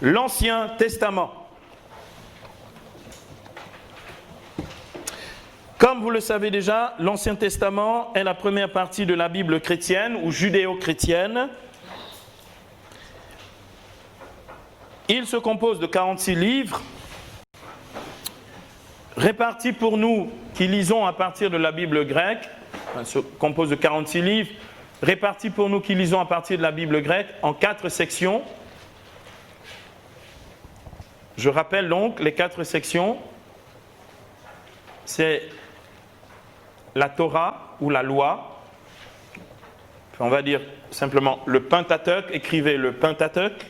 l'Ancien Testament. Comme vous le savez déjà, l'Ancien Testament est la première partie de la Bible chrétienne ou judéo-chrétienne. Il se compose de 46 livres, répartis pour nous qui lisons à partir de la Bible grecque. Il se compose de 46 livres, répartis pour nous qui lisons à partir de la Bible grecque en 4 sections. Je rappelle donc les 4 sections. C'est la Torah ou la loi, on va dire simplement le Pentateuque, écrivez le Pentateuque.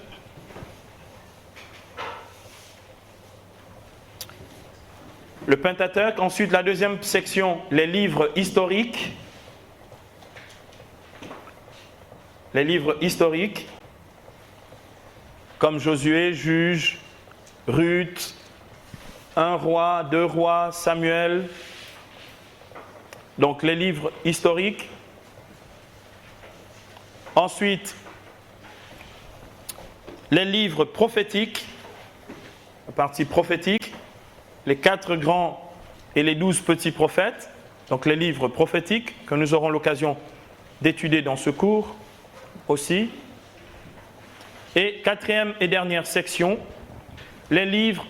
Le Pentateuque, ensuite la deuxième section, les livres historiques. Les livres historiques, comme Josué, Juge, Ruth, 1 roi, 2 rois, Samuel. Donc les livres historiques. Ensuite, les livres prophétiques, la partie prophétique, les 4 grands et les 12 petits prophètes. Donc les livres prophétiques que nous aurons l'occasion d'étudier dans ce cours aussi. Et 4e et dernière section, les livres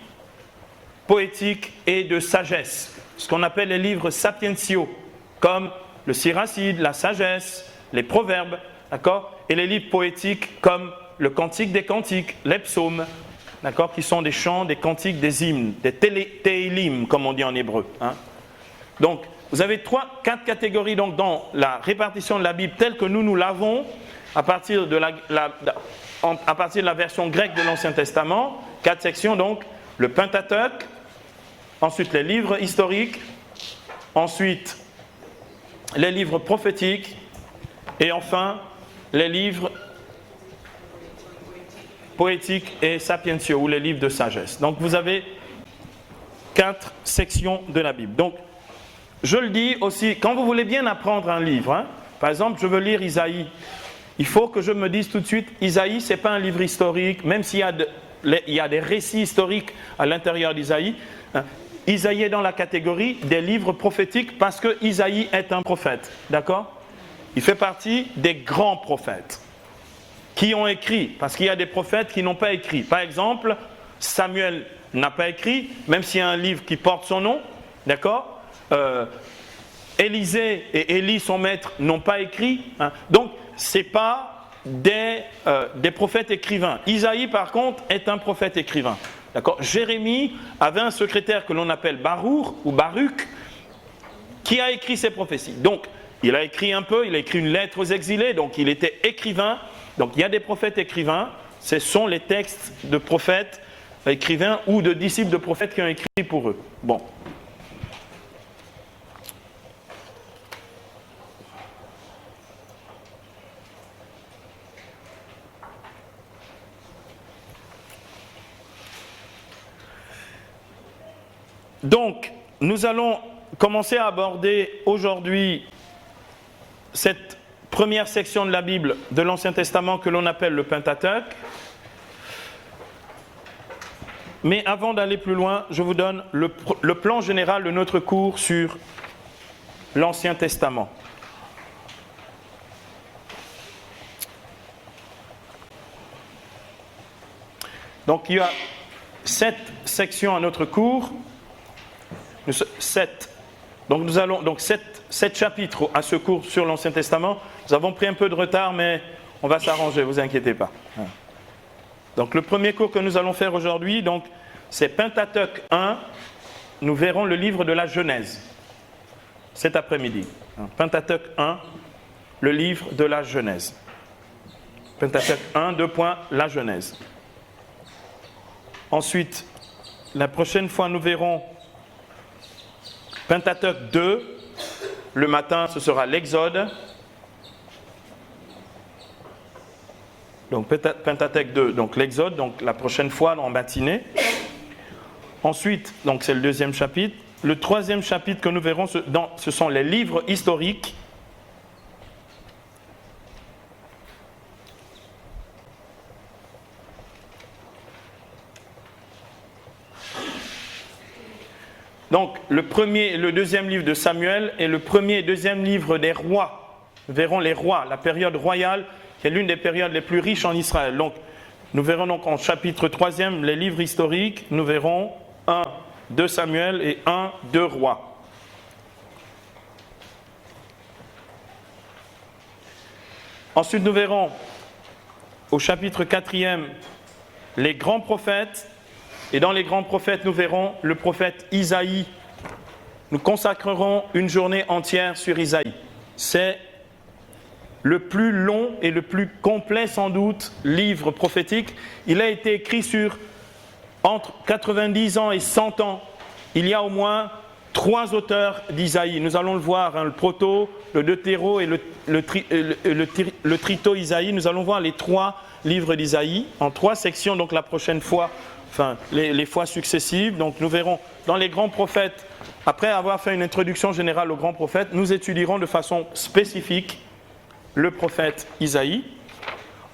poétiques et de sagesse, ce qu'on appelle les livres sapientiaux, comme le Siracide, la sagesse, les proverbes, d'accord, et les livres poétiques comme le Cantique des cantiques, les psaumes, d'accord, qui sont des chants, des cantiques, des hymnes, des télim, comme on dit en hébreu. Hein. Donc, vous avez 4 catégories donc, dans la répartition de la Bible telle que nous l'avons à partir de la version grecque de l'Ancien Testament. 4 sections donc, le Pentateuque, ensuite les livres historiques, ensuite les livres prophétiques et enfin les livres poétiques et sapientiaux ou les livres de sagesse. Donc vous avez 4 sections de la Bible. Donc je le dis aussi, quand vous voulez bien apprendre un livre, hein, par exemple je veux lire Isaïe, il faut que je me dise tout de suite, Isaïe ce n'est pas un livre historique, même s'il y a des récits historiques à l'intérieur d'Isaïe, hein, Isaïe est dans la catégorie des livres prophétiques parce que Isaïe est un prophète, d'accord? Il fait partie des grands prophètes qui ont écrit, parce qu'il y a des prophètes qui n'ont pas écrit. Par exemple, Samuel n'a pas écrit, même s'il y a un livre qui porte son nom, d'accord? Élisée et Élie, son maître, n'ont pas écrit. Hein. Donc, ce n'est pas des prophètes écrivains. Isaïe, par contre, est un prophète écrivain. D'accord. Jérémie avait un secrétaire que l'on appelle Baruch ou Baruch qui a écrit ses prophéties. Donc, il a écrit un peu, il a écrit une lettre aux exilés, donc il était écrivain. Donc, il y a des prophètes écrivains, ce sont les textes de prophètes écrivains ou de disciples de prophètes qui ont écrit pour eux. Bon. Donc, nous allons commencer à aborder aujourd'hui cette première section de la Bible de l'Ancien Testament que l'on appelle le Pentateuque. Mais avant d'aller plus loin, je vous donne le plan général de notre cours sur l'Ancien Testament. Donc, il y a 7 sections à notre cours. 7. Donc nous allons 7 chapitres à ce cours sur l'Ancien Testament. Nous avons pris un peu de retard, mais on va s'arranger, ne vous inquiétez pas. Donc le premier cours que nous allons faire aujourd'hui, donc, c'est Pentateuque 1. Nous verrons le livre de la Genèse cet après-midi. Pentateuque 1, le livre de la Genèse. Pentateuque 1, 2 points, la Genèse. Ensuite, la prochaine fois, nous verrons Pentateuque 2, le matin ce sera l'Exode. Donc Pentateuque 2, donc l'Exode, donc la prochaine fois en matinée. Ensuite, donc c'est le deuxième chapitre. Le troisième chapitre que nous verrons, ce sont les livres historiques. donc le deuxième livre de Samuel et le premier et deuxième livre des rois. Nous verrons les rois, la période royale, qui est l'une des périodes les plus riches en Israël. Donc, nous verrons donc en chapitre 3e les livres historiques. Nous verrons 1, 2 Samuel et 1, 2 rois. Ensuite, nous verrons au chapitre 4e les grands prophètes. Et dans les grands prophètes, nous verrons le prophète Isaïe. Nous consacrerons une journée entière sur Isaïe. C'est le plus long et le plus complet sans doute livre prophétique. Il a été écrit sur entre 90 ans et 100 ans. Il y a au moins 3 auteurs d'Isaïe. Nous allons le voir, hein, le proto, le deutéro et le trito Isaïe. Nous allons voir les 3 livres d'Isaïe en 3 sections, donc la prochaine fois, enfin les fois successives. Donc nous verrons dans les grands prophètes, après avoir fait une introduction générale aux grands prophètes, nous étudierons de façon spécifique le prophète Isaïe.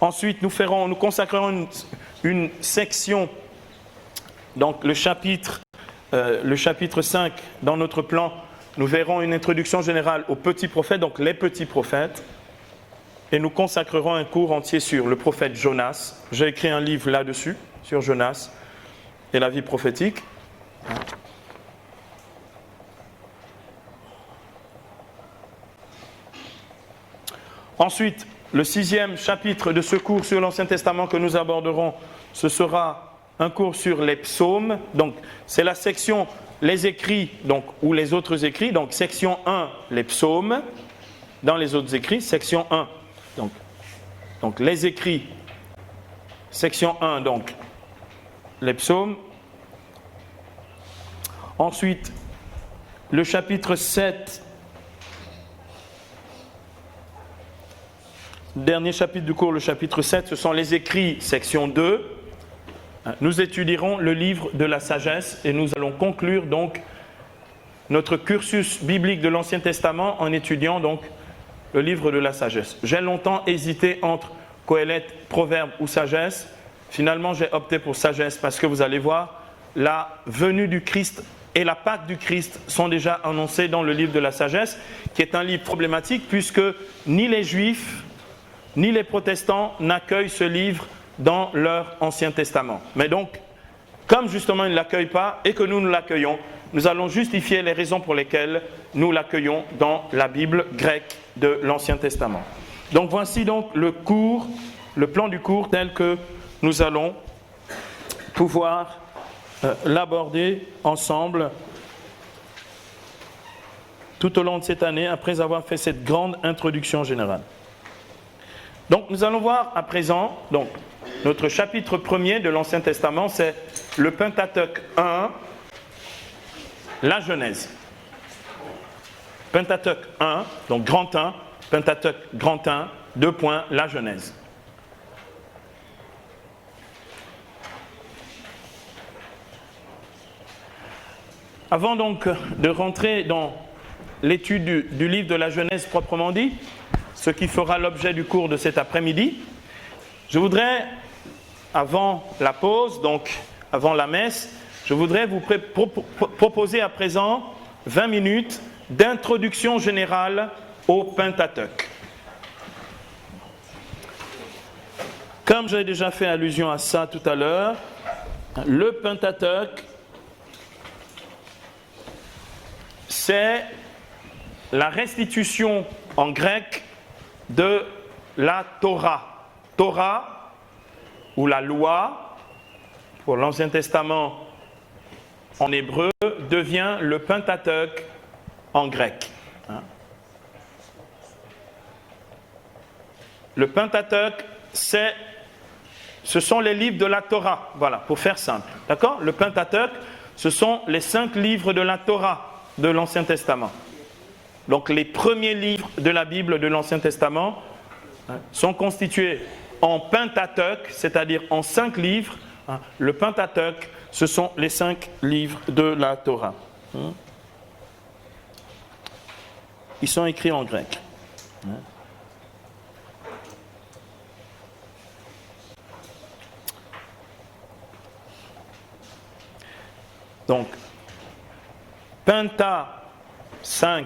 Ensuite, nous consacrerons une section, donc le chapitre 5 dans notre plan. Nous verrons une introduction générale aux petits prophètes, donc les petits prophètes. Et nous consacrerons un cours entier sur le prophète Jonas. J'ai écrit un livre là-dessus, sur Jonas et la vie prophétique. Ensuite, le 6e chapitre de ce cours sur l'Ancien Testament que nous aborderons, ce sera un cours sur les psaumes. Donc, c'est la section les écrits, donc, ou les autres écrits. Donc, section 1, les psaumes. Dans les autres écrits, section 1. Donc les écrits, section 1, donc les psaumes. Ensuite, le chapitre 7, dernier chapitre du cours, le chapitre 7, ce sont les écrits, section 2. Nous étudierons le livre de la sagesse et nous allons conclure donc notre cursus biblique de l'Ancien Testament en étudiant donc le livre de la sagesse. J'ai longtemps hésité entre Qoéleth, Proverbes ou sagesse. Finalement, j'ai opté pour sagesse parce que vous allez voir, la venue du Christ et la Pâque du Christ sont déjà annoncées dans le livre de la sagesse, qui est un livre problématique puisque ni les Juifs ni les protestants n'accueillent ce livre dans leur Ancien Testament. Mais donc, comme justement ils ne l'accueillent pas et que nous l'accueillons, nous allons justifier les raisons pour lesquelles nous l'accueillons dans la Bible grecque de l'Ancien Testament. Donc voici donc le plan du cours tel que nous allons pouvoir l'aborder ensemble tout au long de cette année après avoir fait cette grande introduction générale. Donc nous allons voir à présent, donc, notre chapitre 1er de l'Ancien Testament, c'est le Pentateuque 1, la Genèse. Pentateuque 1, donc grand 1, Pentateuque grand 1, 2 points, la Genèse. Avant donc de rentrer dans l'étude du livre de la Genèse proprement dit, ce qui fera l'objet du cours de cet après-midi, je voudrais, avant la pause, donc avant la messe, je voudrais vous proposer à présent 20 minutes d'introduction générale au Pentateuque. Comme j'ai déjà fait allusion à ça tout à l'heure, le Pentateuque, c'est la restitution en grec de la Torah. Torah, ou la loi, pour l'Ancien Testament en hébreu, devient le Pentateuque en grec. Le Pentateuque, ce sont les livres de la Torah, voilà, pour faire simple. D'accord ? Le Pentateuque, ce sont les 5 livres de la Torah de l'Ancien Testament. Donc les premiers livres de la Bible de l'Ancien Testament sont constitués en Pentateuque, c'est-à-dire en 5 livres. Le Pentateuque, ce sont les 5 livres de la Torah. Ils sont écrits en grec. Donc, Penta, 5.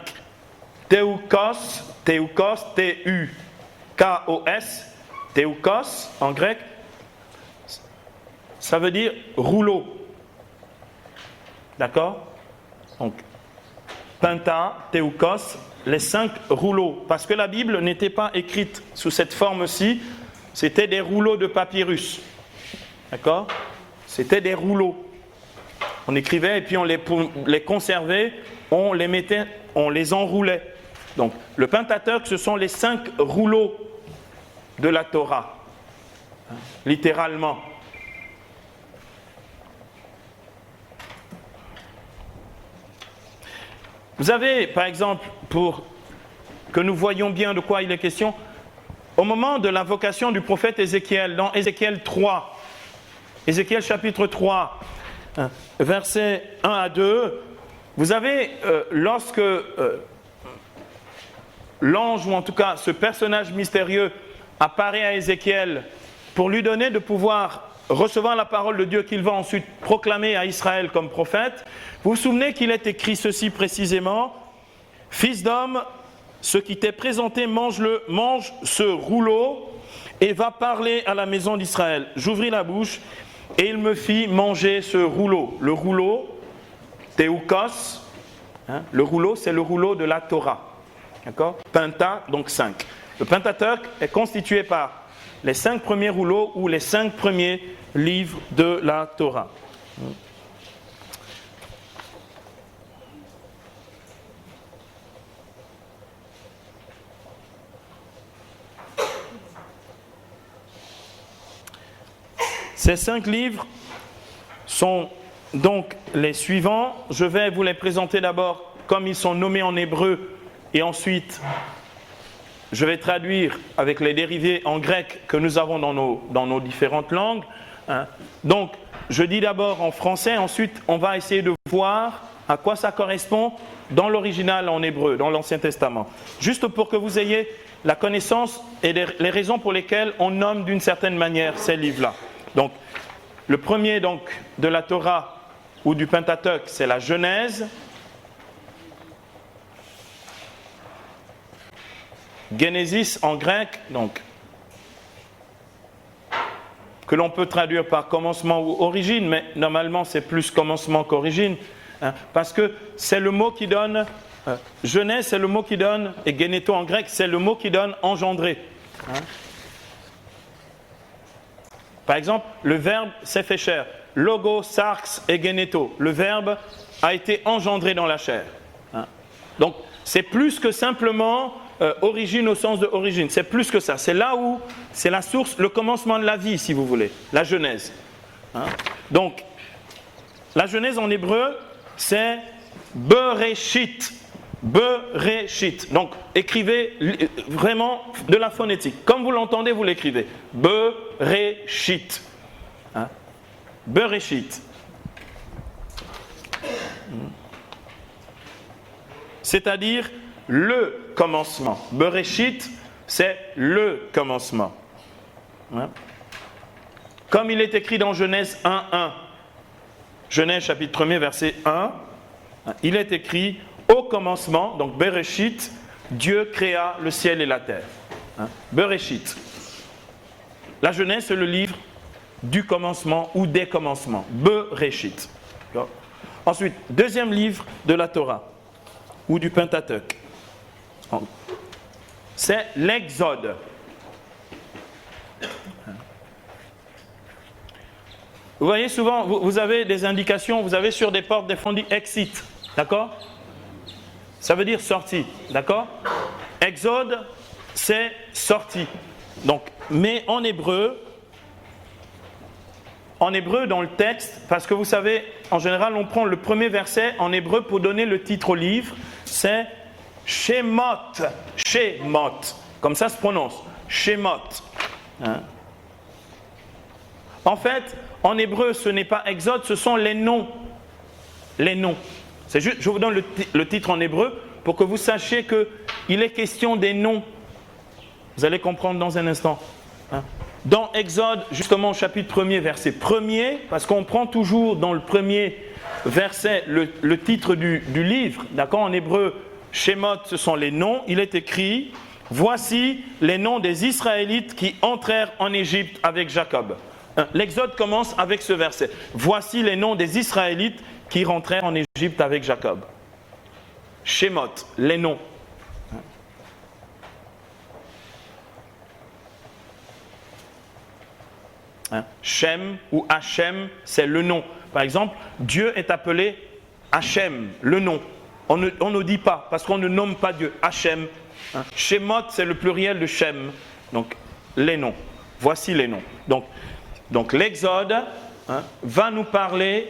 Theukos, T-U-K-O-S, Theukos en grec, ça veut dire rouleau. D'accord? Donc, Penta, Theukos, les 5 rouleaux. Parce que la Bible n'était pas écrite sous cette forme-ci, c'était des rouleaux de papyrus. D'accord? C'était des rouleaux. On écrivait et puis pour les conserver, on les mettait, on les enroulait. Donc, le Pentateuque, ce sont les 5 rouleaux de la Torah, littéralement. Vous avez, par exemple, pour que nous voyions bien de quoi il est question, au moment de l'invocation du prophète Ézéchiel, dans Ézéchiel 3, Ézéchiel chapitre 3, versets 1 à 2, vous avez, lorsque l'ange, ou en tout cas ce personnage mystérieux, apparaît à Ézéchiel pour lui donner de pouvoir recevoir la parole de Dieu qu'il va ensuite proclamer à Israël comme prophète, vous vous souvenez qu'il est écrit ceci précisément: « Fils d'homme, ce qui t'est présenté, mange ce rouleau et va parler à la maison d'Israël. » J'ouvris la bouche et il me fit manger ce rouleau. Le rouleau, Theukos, le rouleau, c'est le rouleau de la Torah. D'accord? Penta, donc 5. Le Pentateuque est constitué par les 5 premiers rouleaux ou les 5 premiers livres de la Torah. Ces 5 livres sont donc les suivants. Je vais vous les présenter d'abord comme ils sont nommés en hébreu et ensuite je vais traduire avec les dérivés en grec que nous avons dans nos différentes langues. Donc, je dis d'abord en français, ensuite on va essayer de voir à quoi ça correspond dans l'original en hébreu, dans l'Ancien Testament. Juste pour que vous ayez la connaissance et les raisons pour lesquelles on nomme d'une certaine manière ces livres-là. Donc, le premier donc, de la Torah ou du Pentateuque, c'est la Genèse. Genesis en grec, donc, que l'on peut traduire par commencement ou origine, mais normalement c'est plus commencement qu'origine, parce que c'est le mot qui donne, Genèse c'est le mot qui donne, et geneto en grec c'est le mot qui donne engendrer. Par exemple, le verbe s'est fait chair, logo, sarx et geneto, le verbe a été engendré dans la chair. Donc c'est plus que simplement origine au sens de origine, c'est plus que ça. C'est là où c'est la source, le commencement de la vie, si vous voulez, la Genèse. Donc, la Genèse en hébreu, c'est Bereshit. Bereshit. Donc, écrivez vraiment de la phonétique. Comme vous l'entendez, vous l'écrivez. Bereshit. Bereshit. C'est-à-dire le commencement. Bereshit, c'est le commencement. Comme il est écrit dans Genèse 1:1, Genèse chapitre 1er, verset 1, il est écrit au commencement, donc Bereshit, Dieu créa le ciel et la terre. Bereshit. La Genèse, c'est le livre du commencement ou des commencements. Bereshit. Ensuite, deuxième livre de la Torah ou du Pentateuque. C'est l'Exode. Vous voyez souvent, vous avez des indications, vous avez sur des portes des fondis exit, d'accord? Ça veut dire sortie, d'accord? Exode, c'est sortie. Donc, mais en hébreu dans le texte, parce que vous savez, en général, on prend le premier verset en hébreu pour donner le titre au livre, c'est Shemot, Shemot, comme ça se prononce, Shemot. En fait, en hébreu, ce n'est pas Exode, ce sont les noms. Les noms. C'est juste, je vous donne le titre en hébreu pour que vous sachiez qu'il est question des noms. Vous allez comprendre dans un instant. Dans Exode, justement, chapitre 1er, verset 1er, parce qu'on prend toujours dans le premier verset le titre du livre, d'accord? En hébreu, Shemot, ce sont les noms. Il est écrit, voici les noms des Israélites qui entrèrent en Égypte avec Jacob. L'Exode commence avec ce verset. Voici les noms des Israélites qui rentrèrent en Égypte avec Jacob. Shemot, les noms. Shem ou Hachem, c'est le nom. Par exemple, Dieu est appelé Hachem, le nom. On ne dit pas, parce qu'on ne nomme pas Dieu. Hachem. Shemot, c'est le pluriel de Shem. Donc, les noms. Voici les noms. Donc l'Exode va nous parler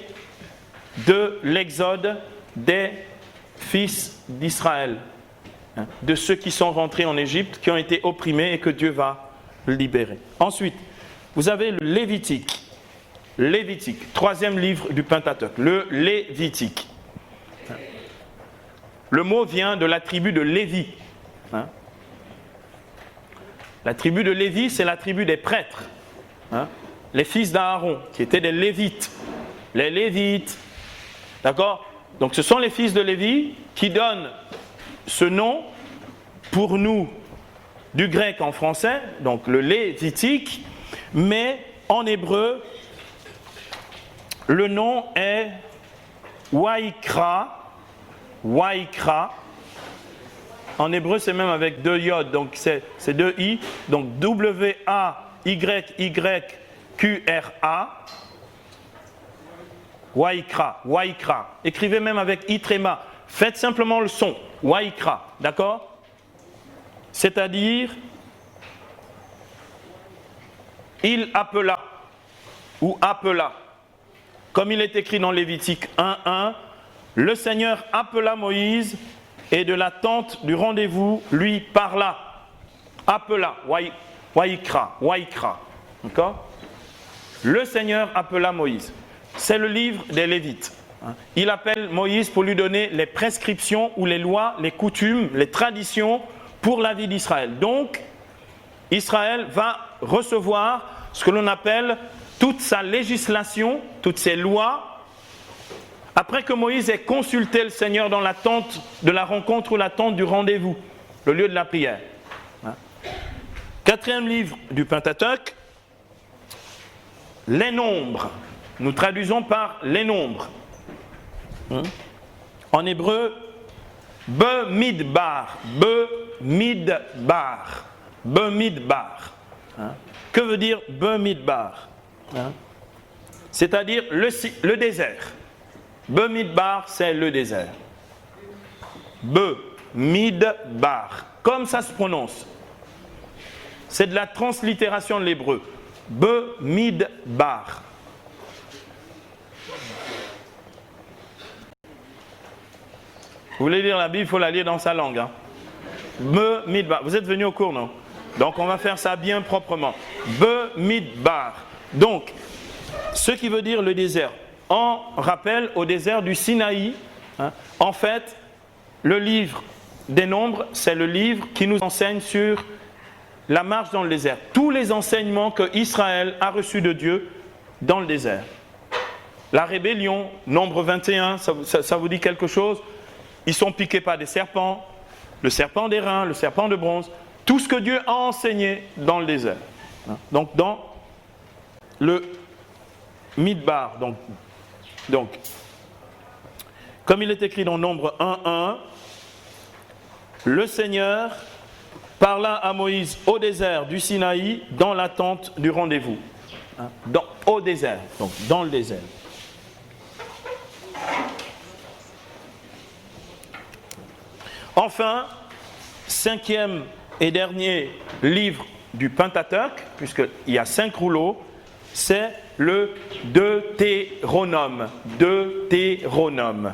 de l'Exode des fils d'Israël. De ceux qui sont rentrés en Égypte, qui ont été opprimés et que Dieu va libérer. Ensuite, vous avez le Lévitique. Lévitique, troisième livre du Pentateuque, le Lévitique. Le mot vient de la tribu de Lévi. La tribu de Lévi, c'est la tribu des prêtres. Les fils d'Aaron, qui étaient des Lévites. Les Lévites. D'accord? Donc ce sont les fils de Lévi qui donnent ce nom pour nous du grec en français, donc le Lévitique, mais en hébreu, le nom est Waïkra. Waïkra. En hébreu, c'est même avec deux yod, donc c'est deux i. Donc W-A-Y-Y-Q-R-A. Waïkra. Waïkra. Écrivez même avec i tréma. Faites simplement le son. Waïkra. D'accord? C'est-à-dire, il appela ou appela. Comme il est écrit dans Lévitique 1:1, le Seigneur appela Moïse et de la tente du rendez-vous lui parla. Appela, Waïkra, Waïkra. D'accord? Le Seigneur appela Moïse. C'est le livre des Lévites. Il appelle Moïse pour lui donner les prescriptions ou les lois, les coutumes, les traditions pour la vie d'Israël. Donc, Israël va recevoir ce que l'on appelle toute sa législation, toutes ses lois, après que Moïse ait consulté le Seigneur dans la tente de la rencontre ou la tente du rendez-vous, le lieu de la prière. Quatrième livre du Pentateuque, les nombres. Nous traduisons par les nombres. En hébreu, Bemidbar. Bemidbar. Bemidbar. Que veut dire Bemidbar? C'est-à-dire le désert. Bemidbar, c'est le désert. Bemidbar. Comme ça se prononce. C'est de la translittération de l'hébreu. Bemidbar. Vous voulez lire la Bible, il faut la lire dans sa langue. Bemidbar. Vous êtes venus au cours, non? Donc on va faire ça bien proprement. Bemidbar. Donc, ce qui veut dire le désert. En rappel au désert du Sinaï, en fait, le livre des Nombres, c'est le livre qui nous enseigne sur la marche dans le désert. Tous les enseignements que Israël a reçus de Dieu dans le désert. La rébellion, Nombre 21, ça vous dit quelque chose? Ils sont piqués par des serpents, le serpent d'airain, le serpent de bronze, tout ce que Dieu a enseigné dans le désert. Donc dans le Midbar, donc comme il est écrit dans Nombre 1:1, le Seigneur parla à Moïse au désert du Sinaï dans la tente du rendez-vous. Au désert, donc dans le désert. Enfin, cinquième et dernier livre du Pentateuque, puisqu'il y a 5 rouleaux, c'est le Deutéronome. Deutéronome.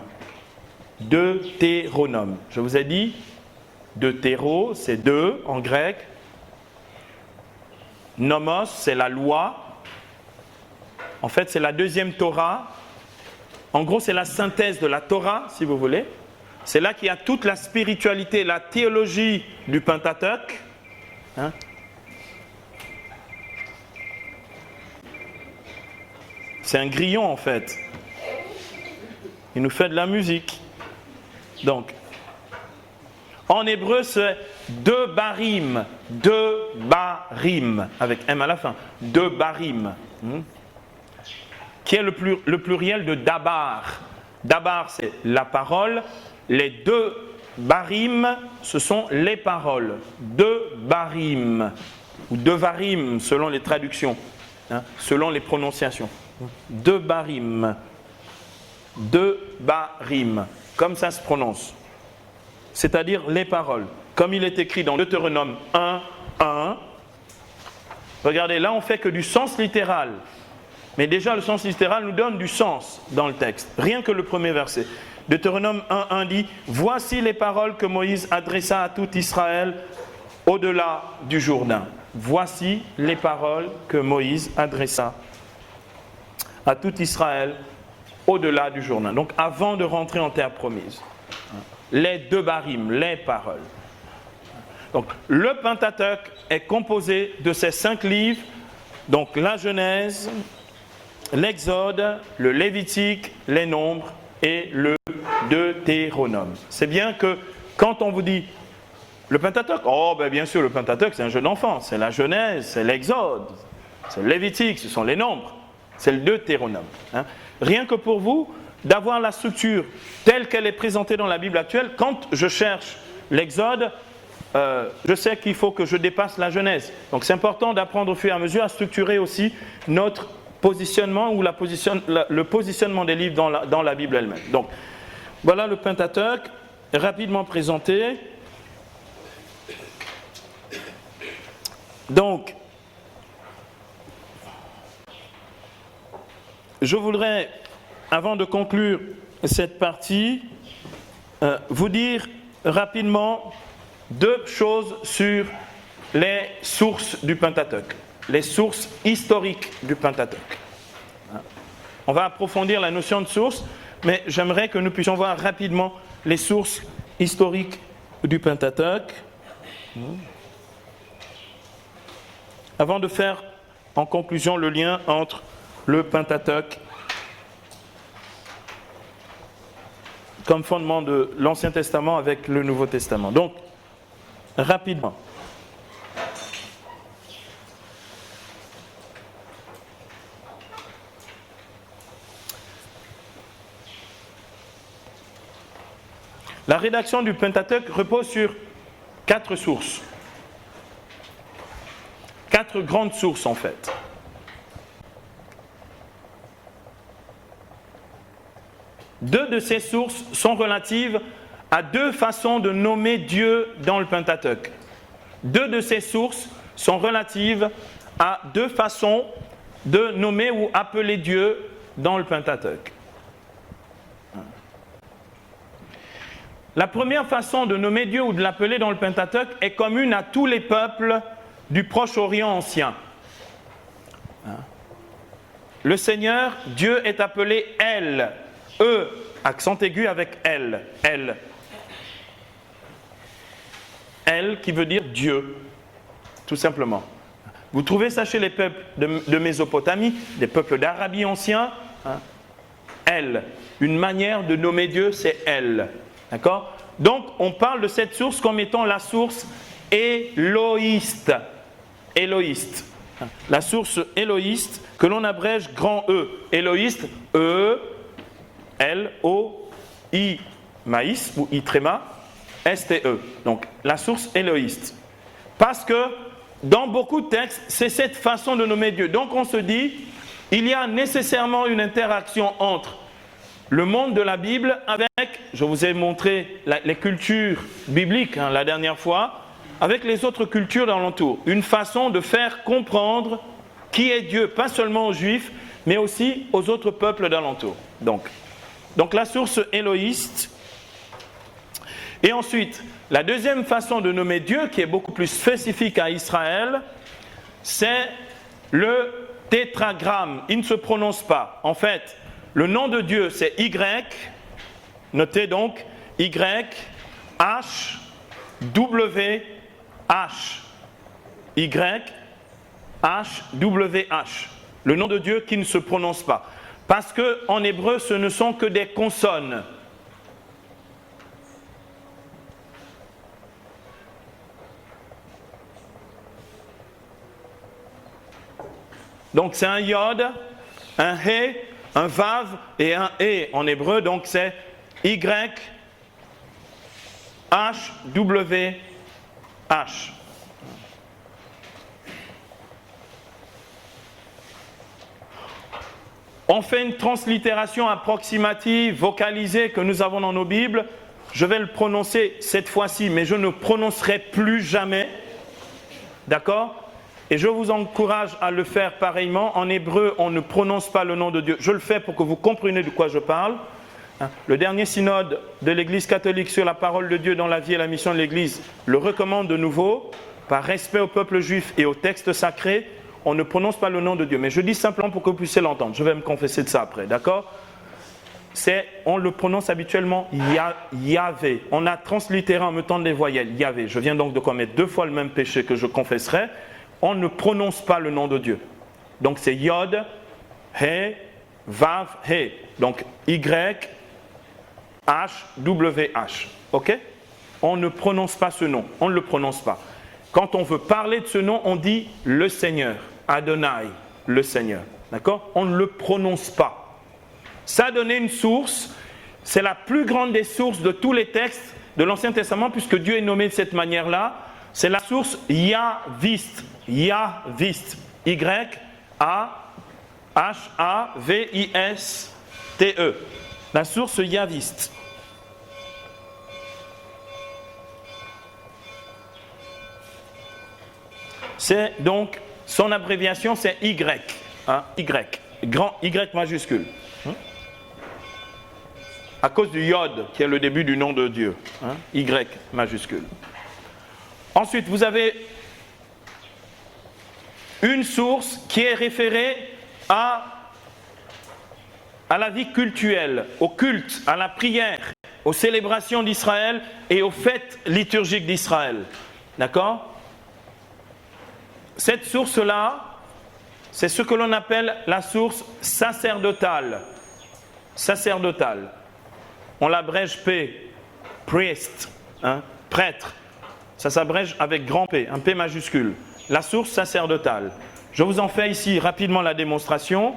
Deutéronome. Je vous ai dit, Deutéro, c'est deux en grec. Nomos, c'est la loi. En fait, c'est la deuxième Torah. En gros, c'est la synthèse de la Torah, si vous voulez. C'est là qu'il y a toute la spiritualité, la théologie du Pentateuque. C'est un grillon en fait. Il nous fait de la musique. Donc, en hébreu, c'est debarim. Debarim, avec M à la fin. Debarim. Qui est le pluriel de dabar. Dabar, c'est la parole. Les deux barim, ce sont les paroles. Debarim. Ou devarim, selon les traductions. Selon les prononciations. Debarim. Debarim. Comme ça se prononce. C'est-à-dire les paroles. Comme il est écrit dans Deutéronome 1, 1. Regardez, là on fait que du sens littéral. Mais déjà le sens littéral nous donne du sens dans le texte. Rien que le premier verset. Deutéronome 1, 1 dit « Voici les paroles que Moïse adressa à tout Israël au-delà du Jourdain. » Voici les paroles que Moïse adressa à tout Israël au-delà du Jourdain. Donc avant de rentrer en terre promise. Les debarim, les paroles. Donc le Pentateuque est composé de ces 5 livres, donc la Genèse, l'Exode, le Lévitique, les Nombres et le Deutéronome. C'est bien que quand on vous dit le Pentateuque, oh ben bien sûr le Pentateuque c'est un jeu d'enfant, c'est la Genèse, c'est l'Exode, c'est le Lévitique, ce sont les Nombres, c'est le Deutéronome. Rien que pour vous, d'avoir la structure telle qu'elle est présentée dans la Bible actuelle, quand je cherche l'Exode, je sais qu'il faut que je dépasse la Genèse. Donc c'est important d'apprendre au fur et à mesure à structurer aussi notre positionnement ou le positionnement des livres dans la Bible elle-même. Donc voilà le Pentateuque, rapidement présenté. Donc, je voudrais, avant de conclure cette partie, vous dire rapidement 2 choses sur les sources du Pentateuque, les sources historiques du Pentateuque. On va approfondir la notion de source, mais j'aimerais que nous puissions voir rapidement les sources historiques du Pentateuque. Avant de faire en conclusion le lien entre le Pentateuque comme fondement de l'Ancien Testament avec le Nouveau Testament. Donc, rapidement. La rédaction du Pentateuque repose sur 4 sources. 4 grandes sources en fait. Deux de ces sources sont relatives à 2 façons de nommer Dieu dans le Pentateuque. 2 de ces sources sont relatives à 2 façons de nommer ou appeler Dieu dans le Pentateuque. La première façon de nommer Dieu ou de l'appeler dans le Pentateuque est commune à tous les peuples du Proche-Orient ancien. Le Seigneur, Dieu est appelé El, accent aigu avec El, El. El qui veut dire Dieu, tout simplement. Vous trouvez ça chez les peuples de Mésopotamie, des peuples d'Arabie anciens, El, une manière de nommer Dieu, c'est El. D'accord ? Donc, on parle de cette source comme étant la source éloïste. Éloïste. La source éloïste que l'on abrège grand E. Éloïste, E, L, O, I, maïs ou I tréma, S, T, E. Donc, la source éloïste. Parce que dans beaucoup de textes, c'est cette façon de nommer Dieu. Donc, on se dit, il y a nécessairement une interaction entre le monde de la Bible avec, je vous ai montré les cultures bibliques la dernière fois, avec les autres cultures d'alentour. Une façon de faire comprendre qui est Dieu, pas seulement aux Juifs, mais aussi aux autres peuples d'alentour. Donc la source éloïste. Et ensuite, la deuxième façon de nommer Dieu, qui est beaucoup plus spécifique à Israël, c'est le tétragramme. Il ne se prononce pas. En fait, le nom de Dieu, c'est Y. Notez donc Y, H, W, H. Y, H, W, H. Le nom de Dieu qui ne se prononce pas. Parce qu'en hébreu, ce ne sont que des consonnes. Donc c'est un yod, un he, un vav et un e en hébreu. Donc c'est Y, H, W, H. On fait une translittération approximative, vocalisée que nous avons dans nos Bibles. Je vais le prononcer cette fois-ci, mais je ne prononcerai plus jamais. D'accord ? Et je vous encourage à le faire pareillement. En hébreu, on ne prononce pas le nom de Dieu. Je le fais pour que vous compreniez de quoi je parle. Le dernier synode de l'Église catholique sur la parole de Dieu dans la vie et la mission de l'Église le recommande de nouveau, par respect au peuple juif et au texte sacré. On ne prononce pas le nom de Dieu. Mais je dis simplement pour que vous puissiez l'entendre. Je vais me confesser de ça après, d'accord ? On le prononce habituellement Yahvé. On a translittéré en mettant des voyelles, Yahvé. Je viens donc de commettre 2 fois le même péché que je confesserai. On ne prononce pas le nom de Dieu. Donc c'est Yod, He, Vav, He. Donc Y, H, W, H. Ok ? On ne prononce pas ce nom. On ne le prononce pas. Quand on veut parler de ce nom, on dit le Seigneur, Adonai, le Seigneur. D'accord ? On ne le prononce pas. Ça a donné une source, c'est la plus grande des sources de tous les textes de l'Ancien Testament, puisque Dieu est nommé de cette manière-là. C'est la source Yahvist, Yahvist, Y-A-H-A-V-I-S-T-E. La source Yahvist. C'est donc, son abréviation c'est Y, hein, Y, grand Y majuscule. À cause du Yod, qui est le début du nom de Dieu, hein, Y majuscule. Ensuite, vous avez une source qui est référée à la vie cultuelle, au culte, à la prière, aux célébrations d'Israël et aux fêtes liturgiques d'Israël. D'accord ? Cette source-là, c'est ce que l'on appelle la source sacerdotale. Sacerdotale. On l'abrège P, priest, hein, prêtre. Ça s'abrège avec grand P, un P majuscule. La source sacerdotale. Je vous en fais ici rapidement la démonstration.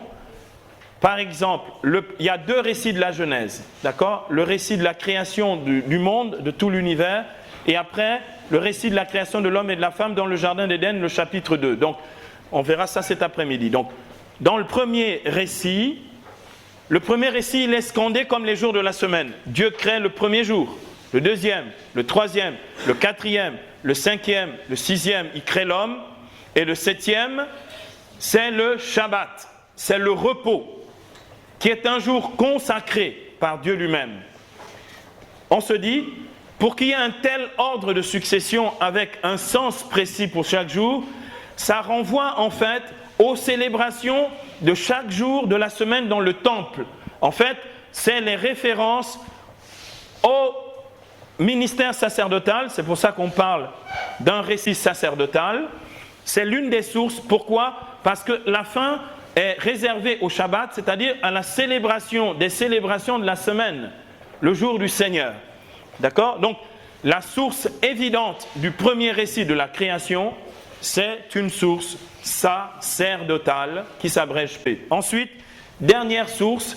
Par exemple, il y a 2 récits de la Genèse, d'accord ? Le récit de la création du monde, de tout l'univers, et après, le récit de la création de l'homme et de la femme dans le jardin d'Éden, le chapitre 2. Donc, on verra ça cet après-midi. Donc, dans le premier récit, il est scandé comme les jours de la semaine. Dieu crée le premier jour, le deuxième, le troisième, le quatrième, le cinquième, le sixième, il crée l'homme. Et le septième, c'est le Shabbat, c'est le repos, qui est un jour consacré par Dieu lui-même. On se dit, pour qu'il y ait un tel ordre de succession avec un sens précis pour chaque jour, ça renvoie en fait aux célébrations de chaque jour de la semaine dans le temple. En fait, c'est les références au ministère sacerdotal, c'est pour ça qu'on parle d'un récit sacerdotal. C'est l'une des sources. Pourquoi ? Parce que la fin est réservée au Shabbat, c'est-à-dire à la célébration des célébrations de la semaine, le jour du Seigneur. D'accord ? Donc, la source évidente du premier récit de la création, c'est une source sacerdotale qui s'abrège P. Ensuite, dernière source.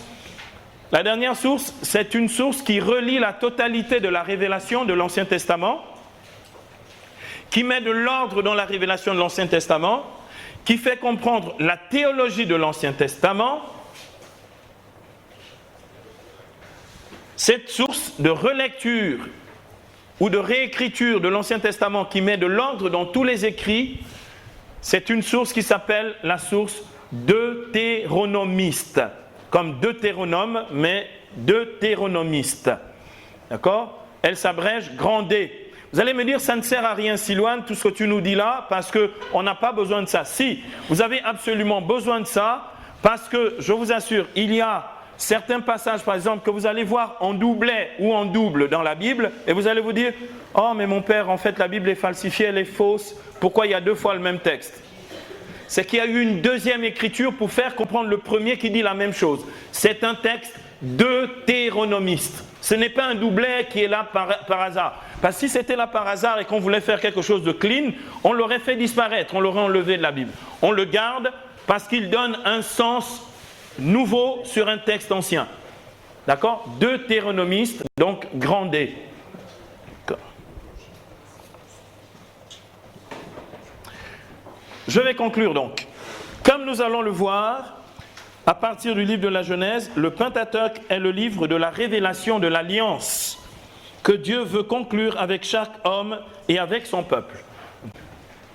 La dernière source, c'est une source qui relie la totalité de la révélation de l'Ancien Testament, qui met de l'ordre dans la révélation de l'Ancien Testament, qui fait comprendre la théologie de l'Ancien Testament. Cette source de relecture ou de réécriture de l'Ancien Testament qui met de l'ordre dans tous les écrits, c'est une source qui s'appelle la source deutéronomiste, comme Deutéronome, mais deutéronomiste. D'accord ? Elle s'abrège grand D. Vous allez me dire, ça ne sert à rien, Silouane, tout ce que tu nous dis là, parce qu'on n'a pas besoin de ça. Si, vous avez absolument besoin de ça, parce que, je vous assure, il y a certains passages, par exemple, que vous allez voir en doublet ou en double dans la Bible, et vous allez vous dire, oh, mais mon père, en fait, la Bible est falsifiée, elle est fausse, pourquoi il y a 2 fois le même texte ? c'est qu'il y a eu une deuxième écriture pour faire comprendre le premier qui dit la même chose. C'est un texte deutéronomiste. Ce n'est pas un doublet qui est là par hasard. Parce que si c'était là par hasard et qu'on voulait faire quelque chose de clean, on l'aurait fait disparaître, on l'aurait enlevé de la Bible. On le garde parce qu'il donne un sens nouveau sur un texte ancien. D'accord? Deutéronomiste, donc grand D. Je vais conclure donc. Comme nous allons le voir, à partir du livre de la Genèse, le Pentateuque est le livre de la révélation de l'alliance que Dieu veut conclure avec chaque homme et avec son peuple.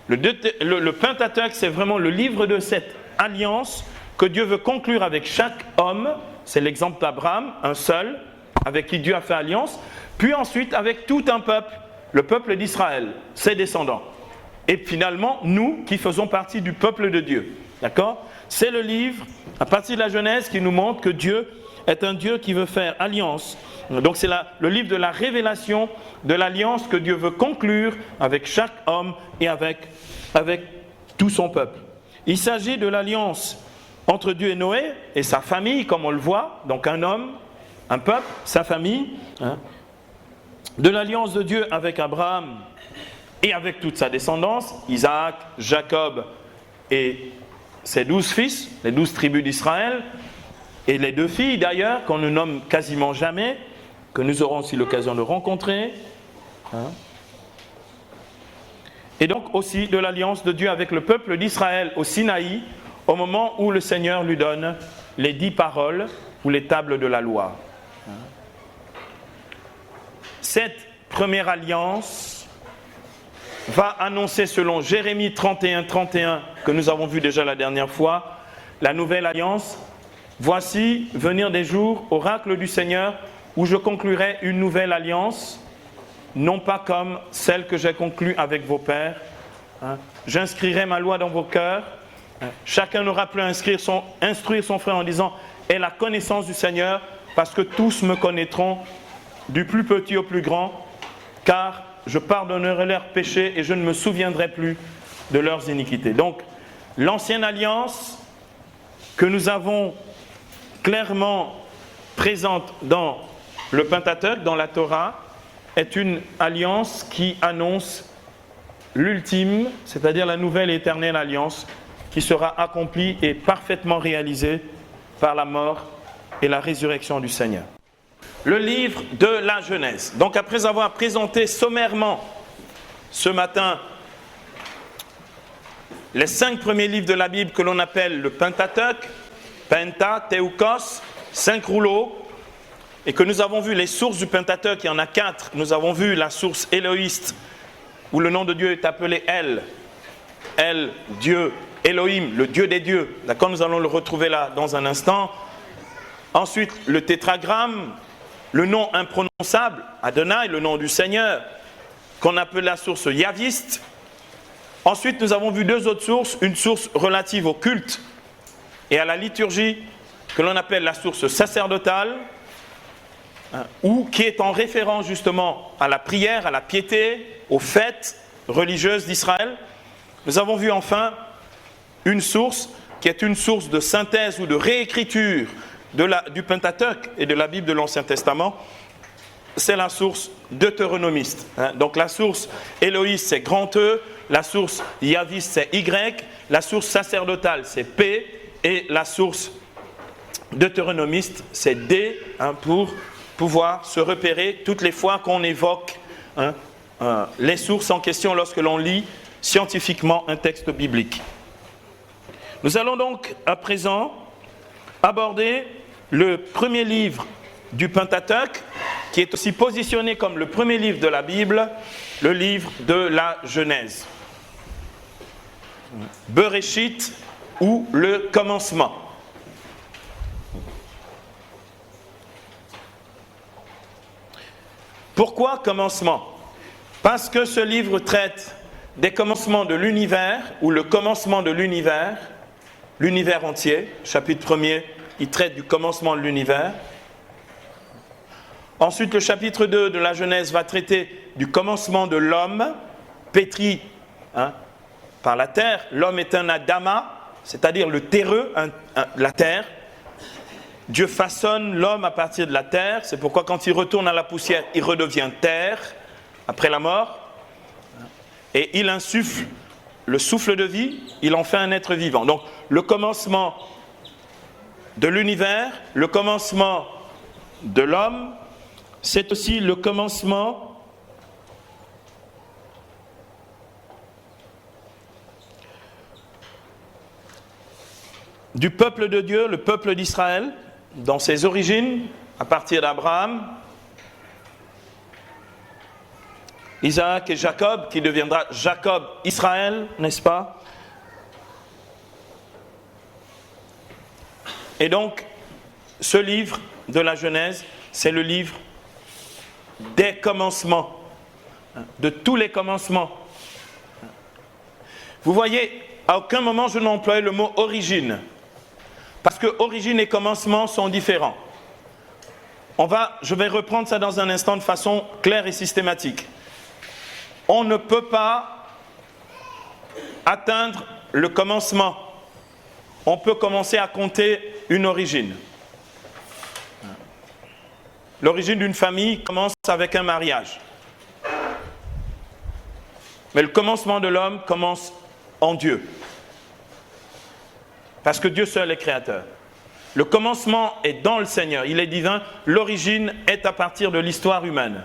Le Pentateuque, c'est vraiment le livre de cette alliance que Dieu veut conclure avec chaque homme. C'est l'exemple d'Abraham, un seul, avec qui Dieu a fait alliance. Puis ensuite avec tout un peuple, le peuple d'Israël, ses descendants. Et finalement, nous qui faisons partie du peuple de Dieu. D'accord ? C'est le livre, à partir de la Genèse, qui nous montre que Dieu est un Dieu qui veut faire alliance. Donc c'est le livre de la révélation de l'alliance que Dieu veut conclure avec chaque homme et avec tout son peuple. Il s'agit de l'alliance entre Dieu et Noé et sa famille, comme on le voit, donc un homme, un peuple, sa famille, de l'alliance de Dieu avec Abraham et avec toute sa descendance, Isaac, Jacob et ses 12 fils, les 12 tribus d'Israël, et les 2 filles d'ailleurs, qu'on ne nomme quasiment jamais, que nous aurons aussi l'occasion de rencontrer. Et donc aussi de l'alliance de Dieu avec le peuple d'Israël au Sinaï, au moment où le Seigneur lui donne les 10 paroles ou les tables de la loi. Cette première alliance va annoncer selon Jérémie 31, que nous avons vu déjà la dernière fois, la nouvelle alliance. Voici venir des jours, oracle du Seigneur, où je conclurai une nouvelle alliance, non pas comme celle que j'ai conclue avec vos pères. J'inscrirai ma loi dans vos cœurs. Chacun n'aura plus à instruire son frère en disant « Aie la connaissance du Seigneur, parce que tous me connaîtront, du plus petit au plus grand, car je pardonnerai leurs péchés et je ne me souviendrai plus de leurs iniquités. » Donc, l'ancienne alliance que nous avons clairement présente dans le Pentateuque, dans la Torah, est une alliance qui annonce l'ultime, c'est-à-dire la nouvelle et éternelle alliance qui sera accomplie et parfaitement réalisée par la mort et la résurrection du Seigneur. Le livre de la Genèse. Donc après avoir présenté sommairement ce matin les 5 premiers livres de la Bible que l'on appelle le Pentateuque, Pentateuchos, 5 rouleaux, et que nous avons vu les sources du Pentateuque, il y en a 4. Nous avons vu la source élohiste, où le nom de Dieu est appelé El, Dieu, Elohim, le Dieu des dieux. D'accord, nous allons le retrouver là dans un instant. Ensuite, le tétragramme, le nom imprononçable, Adonai, le nom du Seigneur, qu'on appelle la source yaviste. Ensuite, nous avons vu 2 autres sources, une source relative au culte et à la liturgie, que l'on appelle la source sacerdotale, ou qui est en référence justement à la prière, à la piété, aux fêtes religieuses d'Israël. Nous avons vu enfin une source qui est une source de synthèse ou de réécriture du Pentateuque et de la Bible de l'Ancien Testament. C'est la source deutéronomiste. Donc la source élohiste, c'est grand E, la source yaviste, c'est Y, la source sacerdotale, c'est P, et la source deutéronomiste, c'est D, pour pouvoir se repérer toutes les fois qu'on évoque les sources en question lorsque l'on lit scientifiquement un texte biblique. Nous allons donc à présent aborder le premier livre du Pentateuque, qui est aussi positionné comme le premier livre de la Bible, le livre de la Genèse. Bereshit, ou le commencement. Pourquoi commencement ? Parce que ce livre traite des commencements de l'univers, ou le commencement de l'univers entier. Chapitre 1er, il traite du commencement de l'univers. Ensuite, le chapitre 2 de la Genèse va traiter du commencement de l'homme, pétri par la terre. L'homme est un Adama, c'est-à-dire le terreux, la terre. Dieu façonne l'homme à partir de la terre. C'est pourquoi quand il retourne à la poussière, il redevient terre après la mort. Et il insuffle le souffle de vie, il en fait un être vivant. Donc le commencement de l'univers, le commencement de l'homme, c'est aussi le commencement du peuple de Dieu, le peuple d'Israël, dans ses origines, à partir d'Abraham, Isaac et Jacob, qui deviendra Jacob Israël, n'est-ce pas? Et donc, ce livre de la Genèse, c'est le livre des commencements, de tous les commencements. Vous voyez, à aucun moment je n'ai employé le mot origine, parce que origine et commencement sont différents. Je vais reprendre ça dans un instant de façon claire et systématique. On ne peut pas atteindre le commencement. On peut commencer à compter une origine. L'origine d'une famille commence avec un mariage. Mais le commencement de l'homme commence en Dieu. Parce que Dieu seul est créateur. Le commencement est dans le Seigneur, il est divin. L'origine est à partir de l'histoire humaine.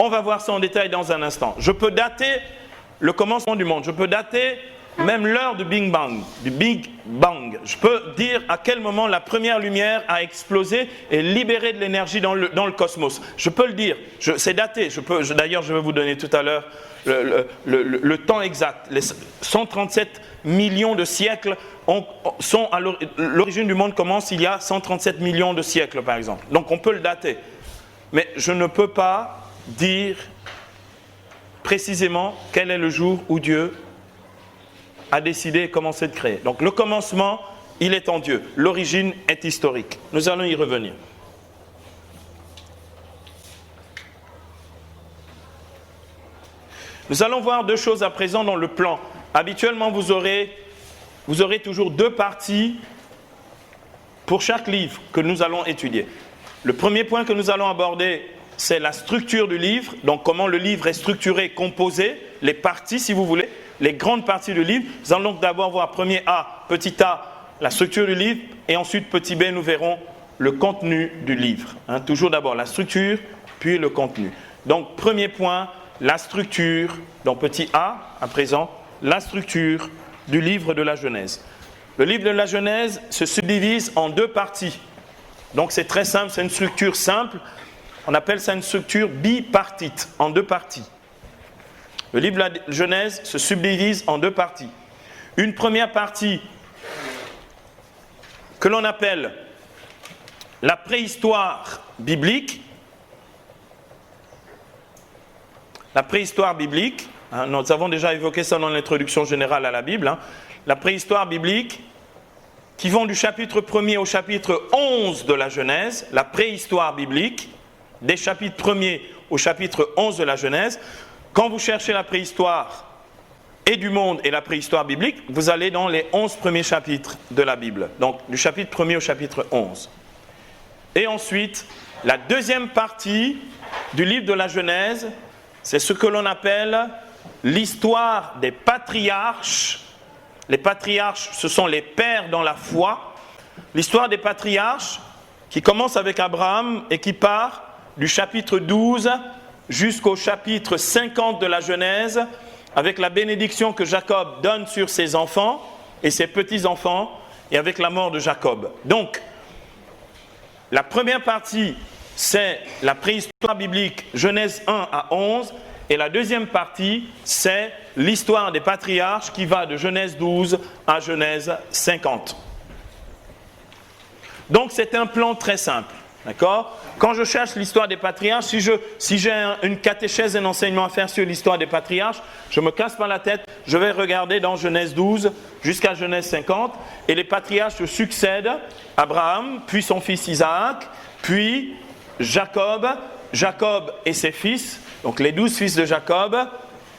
On va voir ça en détail dans un instant. Je peux dater le commencement du monde. Je peux dater même l'heure du Big Bang. Je peux dire à quel moment la première lumière a explosé et libéré de l'énergie dans le cosmos. Je peux le dire. C'est daté. D'ailleurs, je vais vous donner tout à l'heure le temps exact. Les 137 millions de siècles sont à l'origine du monde commence il y a 137 millions de siècles, par exemple. Donc, on peut le dater. Mais je ne peux pas dire précisément quel est le jour où Dieu a décidé et commencé de créer. Donc le commencement, il est en Dieu. L'origine est historique. Nous allons y revenir. Nous allons voir deux choses à présent dans le plan. Habituellement, vous aurez toujours deux parties pour chaque livre que nous allons étudier. Le premier point que nous allons aborder, c'est la structure du livre, donc comment le livre est structuré, composé, les parties si vous voulez, les grandes parties du livre. Nous allons donc d'abord voir premier A, petit a, la structure du livre, et ensuite petit b, nous verrons le contenu du livre. Toujours d'abord la structure, puis le contenu. Donc premier point, la structure, donc petit a à présent, la structure du livre de la Genèse. Le livre de la Genèse se subdivise en deux parties. Donc c'est très simple, c'est une structure simple. On appelle ça une structure bipartite, en deux parties. Le livre de la Genèse se subdivise en deux parties. Une première partie que l'on appelle la préhistoire biblique. La préhistoire biblique, nous avons déjà évoqué ça dans l'introduction générale à la Bible. La préhistoire biblique, qui vont du chapitre 1er au chapitre 11 de la Genèse, la préhistoire biblique, des chapitres 1er au chapitre 11 de la Genèse. Quand vous cherchez la préhistoire et du monde et la préhistoire biblique, vous allez dans les 11 premiers chapitres de la Bible. Donc, du chapitre 1er au chapitre 11. Et ensuite, la deuxième partie du livre de la Genèse, c'est ce que l'on appelle l'histoire des patriarches. Les patriarches, ce sont les pères dans la foi. L'histoire des patriarches qui commence avec Abraham et qui part du chapitre 12 jusqu'au chapitre 50 de la Genèse, avec la bénédiction que Jacob donne sur ses enfants et ses petits-enfants, et avec la mort de Jacob. Donc, la première partie, c'est la préhistoire biblique, Genèse 1 à 11, et la deuxième partie, c'est l'histoire des patriarches qui va de Genèse 12 à Genèse 50. Donc, c'est un plan très simple. D'accord ? Quand je cherche l'histoire des patriarches, si j'ai une catéchèse, un enseignement à faire sur l'histoire des patriarches, je ne me casse pas la tête, je vais regarder dans Genèse 12 jusqu'à Genèse 50, et les patriarches se succèdent, Abraham, puis son fils Isaac, puis Jacob et ses fils, donc les 12 fils de Jacob,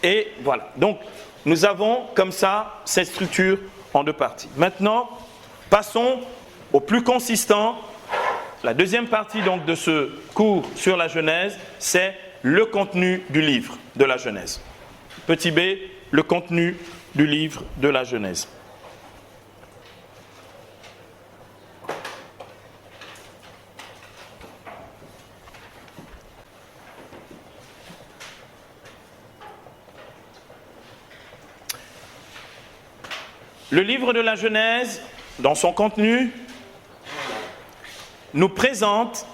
et voilà. Donc, nous avons comme ça cette structure en deux parties. Maintenant, passons au plus consistant. La deuxième partie donc de ce cours sur la Genèse, c'est le contenu du livre de la Genèse. Petit b, le contenu du livre de la Genèse. Le livre de la Genèse, dans son contenu, nous présente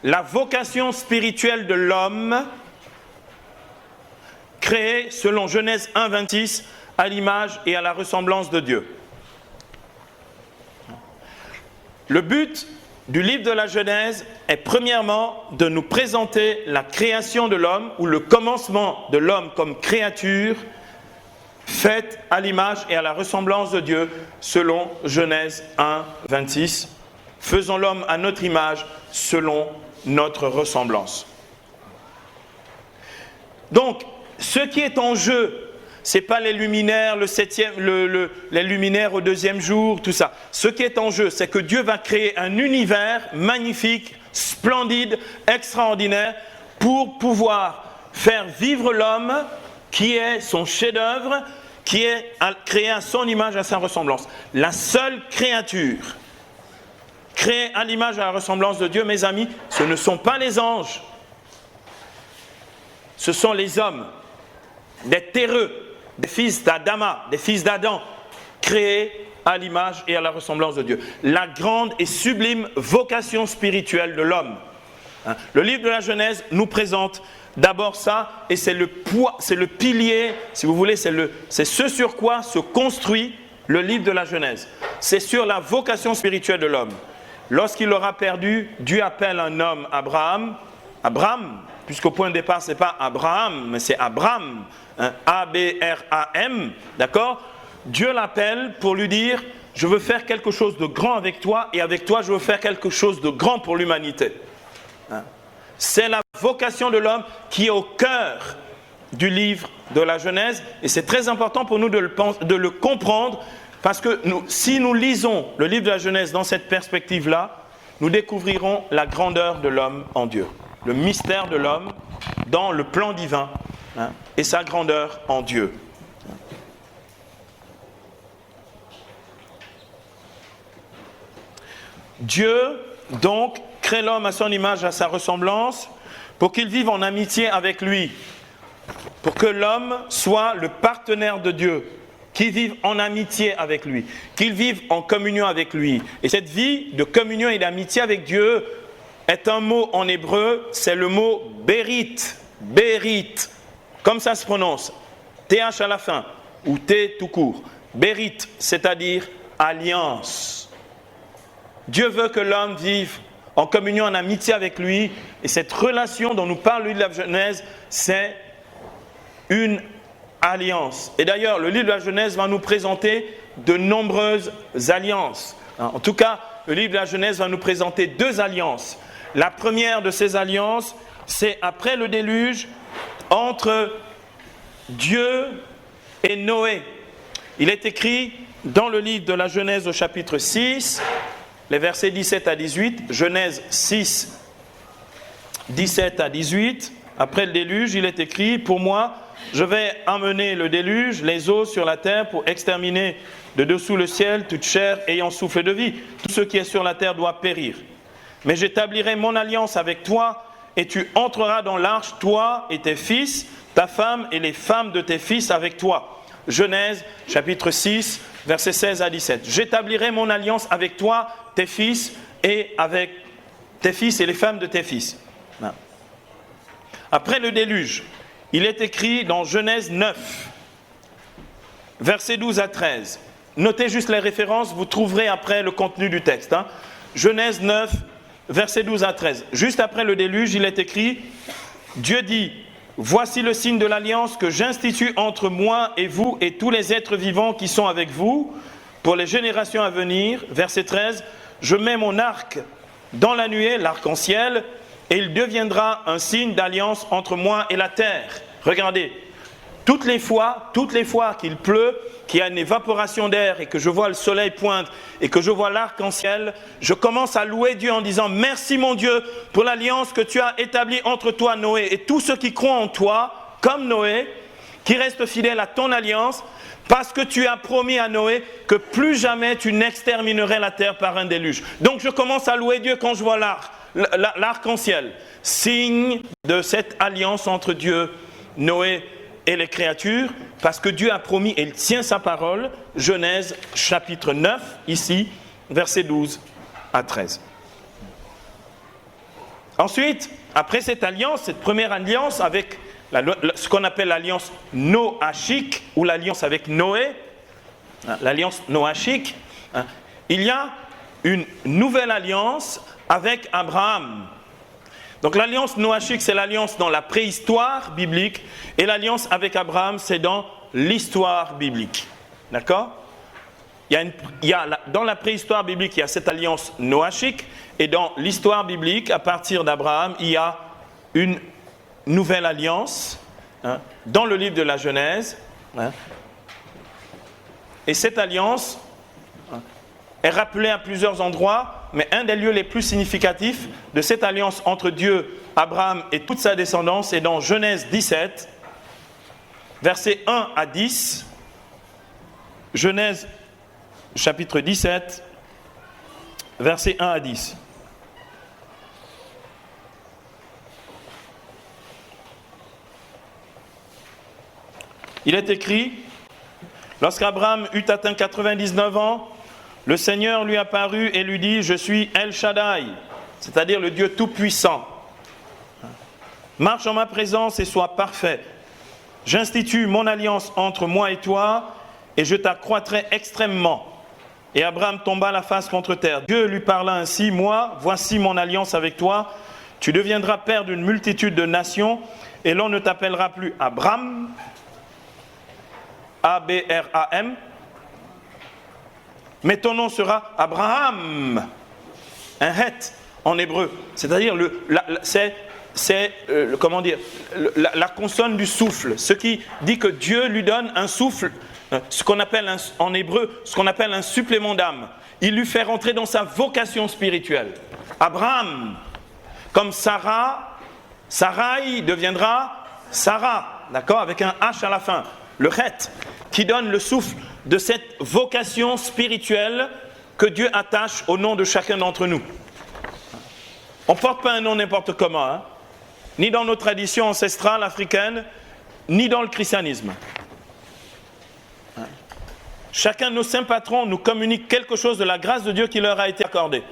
la vocation spirituelle de l'homme créé selon Genèse 1, 26, à l'image et à la ressemblance de Dieu. Le but du livre de la Genèse est premièrement de nous présenter la création de l'homme ou le commencement de l'homme comme créature faite à l'image et à la ressemblance de Dieu selon Genèse 1, 26. Faisons l'homme à notre image selon notre ressemblance. Donc, ce qui est en jeu, ce n'est pas les luminaires, les luminaires au deuxième jour, tout ça. Ce qui est en jeu, c'est que Dieu va créer un univers magnifique, splendide, extraordinaire, pour pouvoir faire vivre l'homme qui est son chef-d'œuvre, qui est créé à son image, à sa ressemblance. La seule créature créée à l'image et à la ressemblance de Dieu, mes amis, ce ne sont pas les anges. Ce sont les hommes, des terreux, des fils d'Adama, des fils d'Adam, créés à l'image et à la ressemblance de Dieu. La grande et sublime vocation spirituelle de l'homme. Le livre de la Genèse nous présente d'abord ça, et c'est le pilier, si vous voulez, c'est ce sur quoi se construit le livre de la Genèse. C'est sur la vocation spirituelle de l'homme. Lorsqu'il l'aura perdu, Dieu appelle un homme, Abraham, puisqu'au point de départ, ce n'est pas Abraham, mais c'est Abram, A-B-R-A-M, d'accord? Dieu l'appelle pour lui dire, je veux faire quelque chose de grand avec toi, et avec toi, je veux faire quelque chose de grand pour l'humanité. C'est la vocation de l'homme qui est au cœur du livre de la Genèse, et c'est très important pour nous de le comprendre, parce que si nous lisons le livre de la Genèse dans cette perspective-là, nous découvrirons la grandeur de l'homme en Dieu, le mystère de l'homme dans le plan divin, et sa grandeur en Dieu. Dieu, donc, crée l'homme à son image, à sa ressemblance, pour qu'il vive en amitié avec lui, pour que l'homme soit le partenaire de Dieu, qu'il vive en amitié avec lui, qu'il vive en communion avec lui. Et cette vie de communion et d'amitié avec Dieu est un mot en hébreu, c'est le mot bérit, comme ça se prononce, TH à la fin, ou T tout court, bérit, c'est-à-dire alliance. Dieu veut que l'homme vive en communion, en amitié avec lui, et cette relation dont nous parle le livre de la Genèse, c'est une alliance. Et d'ailleurs, le livre de la Genèse va nous présenter de nombreuses alliances. En tout cas, le livre de la Genèse va nous présenter deux alliances. La première de ces alliances, c'est après le déluge, entre Dieu et Noé. Il est écrit dans le livre de la Genèse au chapitre 6, les versets 17 à 18, Genèse 6, 17 à 18, après le déluge, il est écrit, pour moi, je vais amener le déluge, les eaux sur la terre pour exterminer de dessous le ciel toute chair ayant souffle de vie. Tout ce qui est sur la terre doit périr. Mais j'établirai mon alliance avec toi et tu entreras dans l'arche, toi et tes fils, ta femme et les femmes de tes fils avec toi. Genèse chapitre 6, versets 16 à 17. J'établirai mon alliance avec toi, tes fils et avec tes fils et les femmes de tes fils. Après le déluge, il est écrit dans Genèse 9, versets 12 à 13. Notez juste les références, vous trouverez après le contenu du texte. Genèse 9, versets 12 à 13. Juste après le déluge, il est écrit, Dieu dit, voici le signe de l'alliance que j'institue entre moi et vous et tous les êtres vivants qui sont avec vous pour les générations à venir. Verset 13, je mets mon arc dans la nuée, l'arc-en-ciel, et il deviendra un signe d'alliance entre moi et la terre. Regardez, toutes les fois qu'il pleut, qu'il y a une évaporation d'air et que je vois le soleil poindre et que je vois l'arc-en-ciel, je commence à louer Dieu en disant « Merci mon Dieu pour l'alliance que tu as établie entre toi, Noé, et tous ceux qui croient en toi, comme Noé, qui restent fidèles à ton alliance, parce que tu as promis à Noé que plus jamais tu n'exterminerais la terre par un déluge. » Donc je commence à louer Dieu quand je vois l'arc-en-ciel, signe de cette alliance entre Dieu, Noé et les créatures, parce que Dieu a promis et il tient sa parole. Genèse chapitre 9, ici, versets 12 à 13. Ensuite, après cette alliance, cette première alliance avec ce qu'on appelle l'alliance noachique, ou l'alliance avec Noé, l'alliance noachique, il y a une nouvelle alliance avec Abraham. Donc l'alliance noachique, c'est l'alliance dans la préhistoire biblique, et l'alliance avec Abraham, c'est dans l'histoire biblique. D'accord ? Dans la préhistoire biblique, il y a cette alliance noachique, et dans l'histoire biblique, à partir d'Abraham, il y a une nouvelle alliance, dans le livre de la Genèse. Et cette alliance est rappelée à plusieurs endroits, mais un des lieux les plus significatifs de cette alliance entre Dieu, Abraham et toute sa descendance est dans Genèse 17, versets 1 à 10. Genèse chapitre 17, versets 1 à 10. Il est écrit, lorsqu'Abraham eut atteint 99 ans, le Seigneur lui apparut et lui dit, je suis El Shaddai, c'est-à-dire le Dieu Tout-Puissant. Marche en ma présence et sois parfait. J'institue mon alliance entre moi et toi, et je t'accroîtrai extrêmement. Et Abraham tomba la face contre terre. Dieu lui parla ainsi, moi, voici mon alliance avec toi. Tu deviendras père d'une multitude de nations, et l'on ne t'appellera plus Abram, A-B-R-A-M, mais ton nom sera Abraham, un het en hébreu, c'est-à-dire la consonne du souffle, ce qui dit que Dieu lui donne un souffle, ce qu'on appelle en hébreu, ce qu'on appelle un supplément d'âme. Il lui fait rentrer dans sa vocation spirituelle. Abraham, comme Sarah, Sarai deviendra Sarah, d'accord, avec un H à la fin. Le het, qui donne le souffle de cette vocation spirituelle que Dieu attache au nom de chacun d'entre nous. On ne porte pas un nom n'importe comment, ni dans nos traditions ancestrales africaines, ni dans le christianisme. Chacun de nos saints patrons nous communique quelque chose de la grâce de Dieu qui leur a été accordée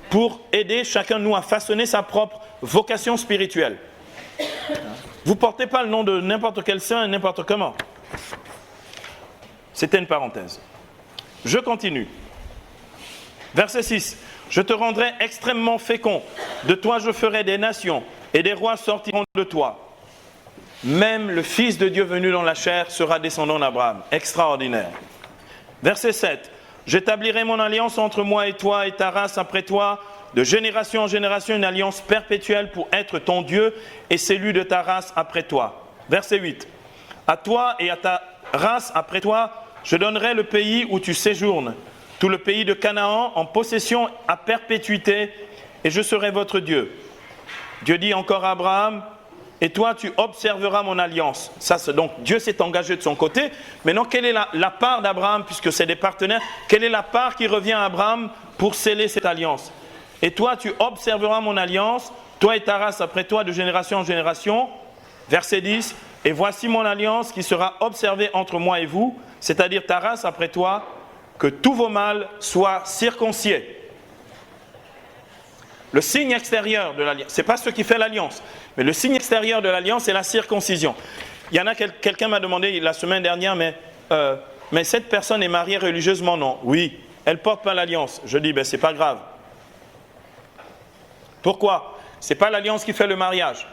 pour aider chacun de nous à façonner sa propre vocation spirituelle. Vous ne portez pas le nom de n'importe quel saint, n'importe comment. C'était une parenthèse. Je continue. Verset 6. Je te rendrai extrêmement fécond. De toi je ferai des nations, et des rois sortiront de toi. Même le Fils de Dieu venu dans la chair sera descendant d'Abraham. Extraordinaire. Verset 7. J'établirai mon alliance entre moi et toi et ta race après toi, de génération en génération, une alliance perpétuelle pour être ton Dieu et celui de ta race après toi. Verset 8. À toi et à ta race après toi, je donnerai le pays où tu séjournes, tout le pays de Canaan en possession à perpétuité, et je serai votre Dieu. Dieu dit encore à Abraham, et toi tu observeras mon alliance. Ça, c'est donc Dieu s'est engagé de son côté. Maintenant, quelle est la part d'Abraham, puisque c'est des partenaires, quelle est la part qui revient à Abraham pour sceller cette alliance? Et toi tu observeras mon alliance, toi et ta race après toi de génération en génération. Verset 10. Et voici mon alliance qui sera observée entre moi et vous, c'est-à-dire ta race après toi, que tous vos mâles soient circoncis. Le signe extérieur de l'alliance, ce n'est pas ce qui fait l'alliance, mais le signe extérieur de l'alliance, c'est la circoncision. Il y en a quelqu'un m'a demandé la semaine dernière, mais cette personne est mariée religieusement, non? Oui, elle ne porte pas l'alliance. Je dis, c'est pas grave. Pourquoi? Ce n'est pas l'alliance qui fait le mariage.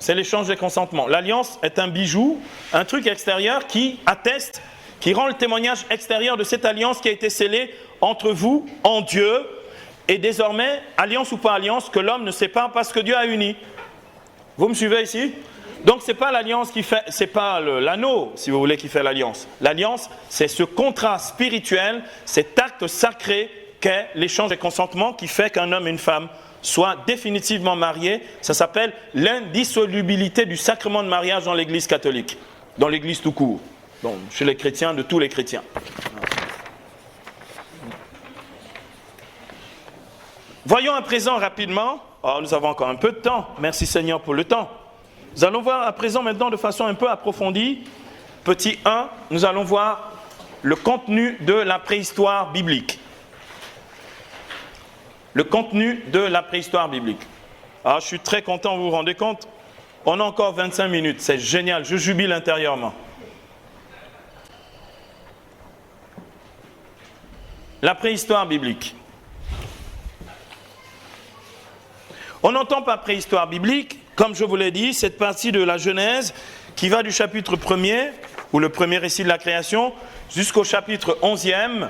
C'est l'échange des consentements. L'alliance est un bijou, un truc extérieur qui atteste, qui rend le témoignage extérieur de cette alliance qui a été scellée entre vous, en Dieu, et désormais, alliance ou pas alliance, que l'homme ne sépare pas ce que Dieu a uni. Vous me suivez ici? Donc c'est pas l'alliance qui fait, c'est pas l'anneau, si vous voulez, qui fait l'alliance. L'alliance, c'est ce contrat spirituel, cet acte sacré qu'est l'échange des consentements qui fait qu'un homme et une femme soient définitivement mariés. Ça s'appelle l'indissolubilité du sacrement de mariage dans l'Église catholique, dans l'Église tout court, donc chez les chrétiens, de tous les chrétiens. Voyons à présent rapidement, nous avons encore un peu de temps, merci Seigneur pour le temps. Nous allons voir à présent maintenant de façon un peu approfondie, petit 1, nous allons voir le contenu de la préhistoire biblique. Le contenu de la préhistoire biblique. Alors je suis très content, vous vous rendez compte, on a encore 25 minutes, c'est génial, je jubile intérieurement. La préhistoire biblique. On n'entend pas préhistoire biblique, comme je vous l'ai dit, cette partie de la Genèse qui va du chapitre 1er, ou le premier récit de la création, jusqu'au chapitre 11e,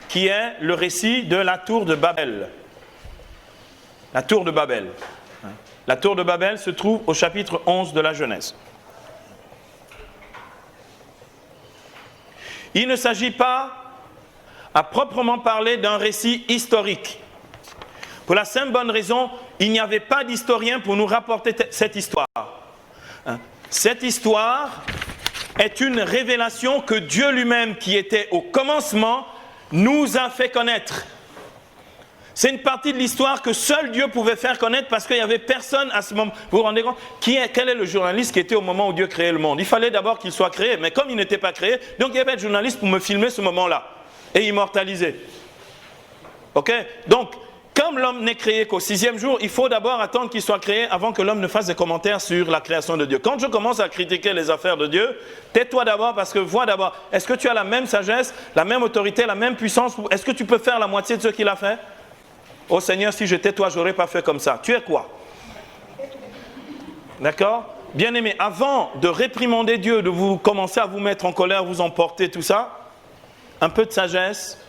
qui est le récit de la tour de Babel. La tour de Babel. La tour de Babel se trouve au chapitre 11 de la Genèse. Il ne s'agit pas, à proprement parler, d'un récit historique. Pour la simple bonne raison, il n'y avait pas d'historien pour nous rapporter cette histoire. Cette histoire est une révélation que Dieu lui-même, qui était au commencement, nous a fait connaître. C'est une partie de l'histoire que seul Dieu pouvait faire connaître parce qu'il n'y avait personne à ce moment. Vous vous rendez compte? Quel est le journaliste qui était au moment où Dieu créait le monde? Il fallait d'abord qu'il soit créé, mais comme il n'était pas créé, donc il n'y avait pas de journaliste pour me filmer ce moment-là et immortaliser. Ok? Donc, comme l'homme n'est créé qu'au 6e jour, il faut d'abord attendre qu'il soit créé avant que l'homme ne fasse des commentaires sur la création de Dieu. Quand je commence à critiquer les affaires de Dieu, tais-toi d'abord parce que vois d'abord, est-ce que tu as la même sagesse, la même autorité, la même puissance? Est-ce que tu peux faire la moitié de ce qu'il a fait? Oh Seigneur, si j'étais toi, je n'aurais pas fait comme ça. Tu es quoi? D'accord? Bien-aimé, avant de réprimander Dieu, de vous commencer à vous mettre en colère, vous emporter, tout ça, un peu de sagesse,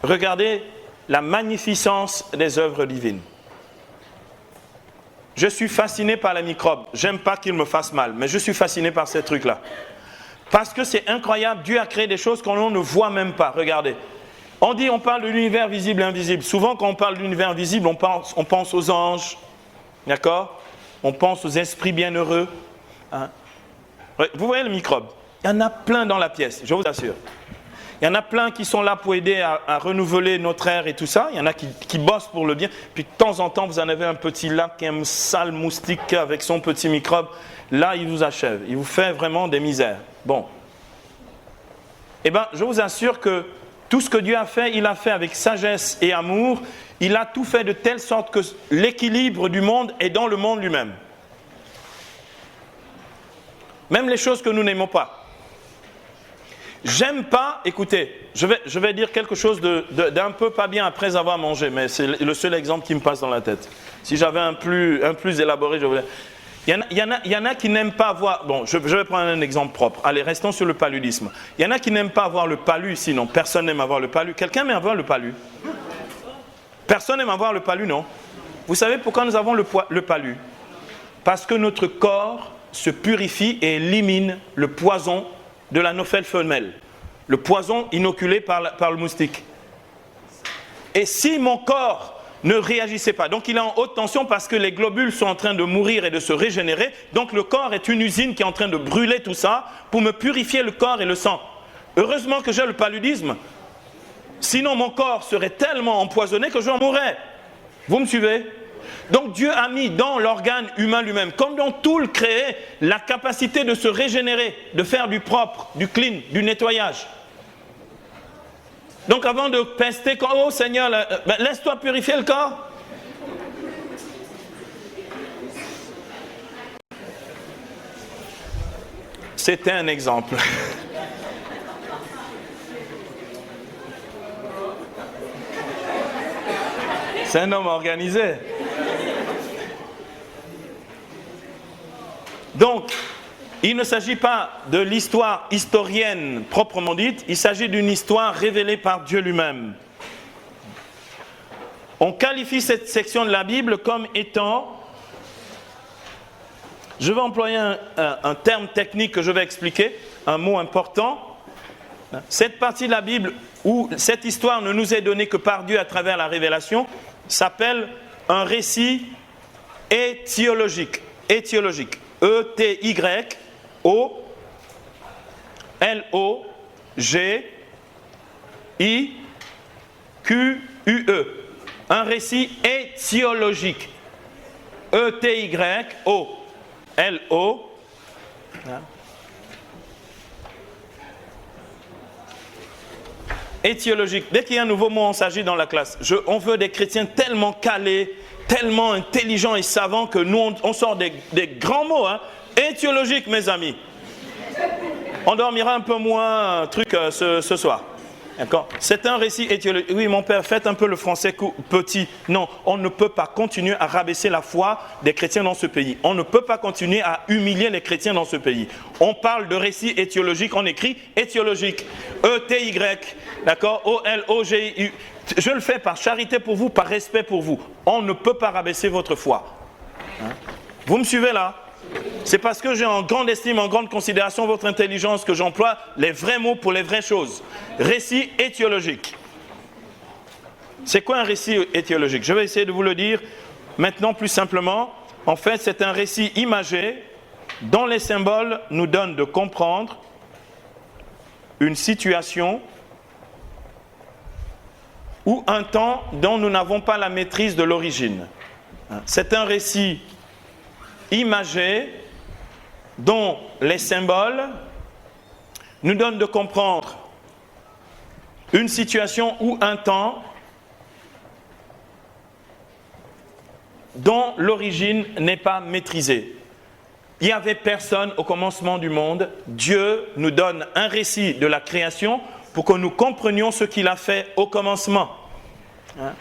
regardez la magnificence des œuvres divines. Je suis fasciné par les microbes. J'aime pas qu'ils me fassent mal, mais je suis fasciné par ces trucs-là. Parce que c'est incroyable, Dieu a créé des choses qu'on ne voit même pas. Regardez. On parle de l'univers visible et invisible. Souvent, quand on parle de l'univers visible, on pense aux anges. D'accord? On pense aux esprits bienheureux. Hein? Vous voyez le microbe? Il y en a plein dans la pièce, je vous assure. Il y en a plein qui sont là pour aider à renouveler notre air et tout ça. Il y en a qui bossent pour le bien. Puis de temps en temps, vous en avez un petit là qui est un sale moustique avec son petit microbe. Là, il vous achève. Il vous fait vraiment des misères. Bon. Eh bien, je vous assure que tout ce que Dieu a fait, il a fait avec sagesse et amour. Il a tout fait de telle sorte que l'équilibre du monde est dans le monde lui-même. Même les choses que nous n'aimons pas. J'aime pas, écoutez, je vais dire quelque chose d'un peu pas bien après avoir mangé, mais c'est le seul exemple qui me passe dans la tête. Si j'avais un plus élaboré, je voulais... Il y en a qui n'aiment pas avoir... Bon, je vais prendre un exemple propre. Allez, restons sur le paludisme. Il y en a qui n'aiment pas avoir le palu, sinon personne n'aime avoir le palu. Quelqu'un aime avoir le palu? Personne n'aime avoir le palu, non? Vous savez pourquoi nous avons le palu? Parce que notre corps se purifie et élimine le poison de l'anophèle femelle, le poison inoculé par le moustique. Et si mon corps ne réagissait pas, donc il est en haute tension parce que les globules sont en train de mourir et de se régénérer, donc le corps est une usine qui est en train de brûler tout ça pour me purifier le corps et le sang. Heureusement que j'ai le paludisme, sinon mon corps serait tellement empoisonné que j'en mourrais. Vous me suivez? Donc Dieu a mis dans l'organe humain lui-même, comme dans tout le créé, la capacité de se régénérer, de faire du propre, du clean, du nettoyage. Donc avant de pester, oh Seigneur, laisse-toi purifier le corps. C'était un exemple. C'est un homme organisé. Donc, il ne s'agit pas de l'histoire historienne proprement dite, il s'agit d'une histoire révélée par Dieu lui-même. On qualifie cette section de la Bible comme étant Je vais employer un terme technique que je vais expliquer, un mot important. Cette partie de la Bible où cette histoire ne nous est donnée que par Dieu à travers la révélation s'appelle un récit étiologique. Étiologique. E-T-Y-O-L-O-G-I-Q-U-E. Un récit étiologique. E-T-Y-O-L-O. Étiologique. Dès qu'il y a un nouveau mot, on s'agit dans la classe. On veut des chrétiens tellement calés, tellement intelligents et savants que nous, on sort des grands mots. Hein. Étiologique, mes amis. On dormira un peu moins ce soir. D'accord. C'est un récit étiologique. Oui, mon père, faites un peu le français petit. Non, on ne peut pas continuer à rabaisser la foi des chrétiens dans ce pays. On ne peut pas continuer à humilier les chrétiens dans ce pays. On parle de récit étiologique, on écrit étiologique. E-T-Y, d'accord, O-L-O-G-I-U. Je le fais par charité pour vous, par respect pour vous. On ne peut pas rabaisser votre foi. Hein? Vous me suivez là? C'est parce que j'ai en grande estime, en grande considération votre intelligence que j'emploie les vrais mots pour les vraies choses. Récit étiologique. C'est quoi un récit étiologique? Je vais essayer de vous le dire maintenant plus simplement. En fait, c'est un récit imagé dont les symboles nous donnent de comprendre une situation ou un temps dont nous n'avons pas la maîtrise de l'origine. C'est un récit imagé dont les symboles nous donnent de comprendre une situation ou un temps dont l'origine n'est pas maîtrisée. Il n'y avait personne au commencement du monde. Dieu nous donne un récit de la création pour que nous comprenions ce qu'il a fait au commencement. Hein?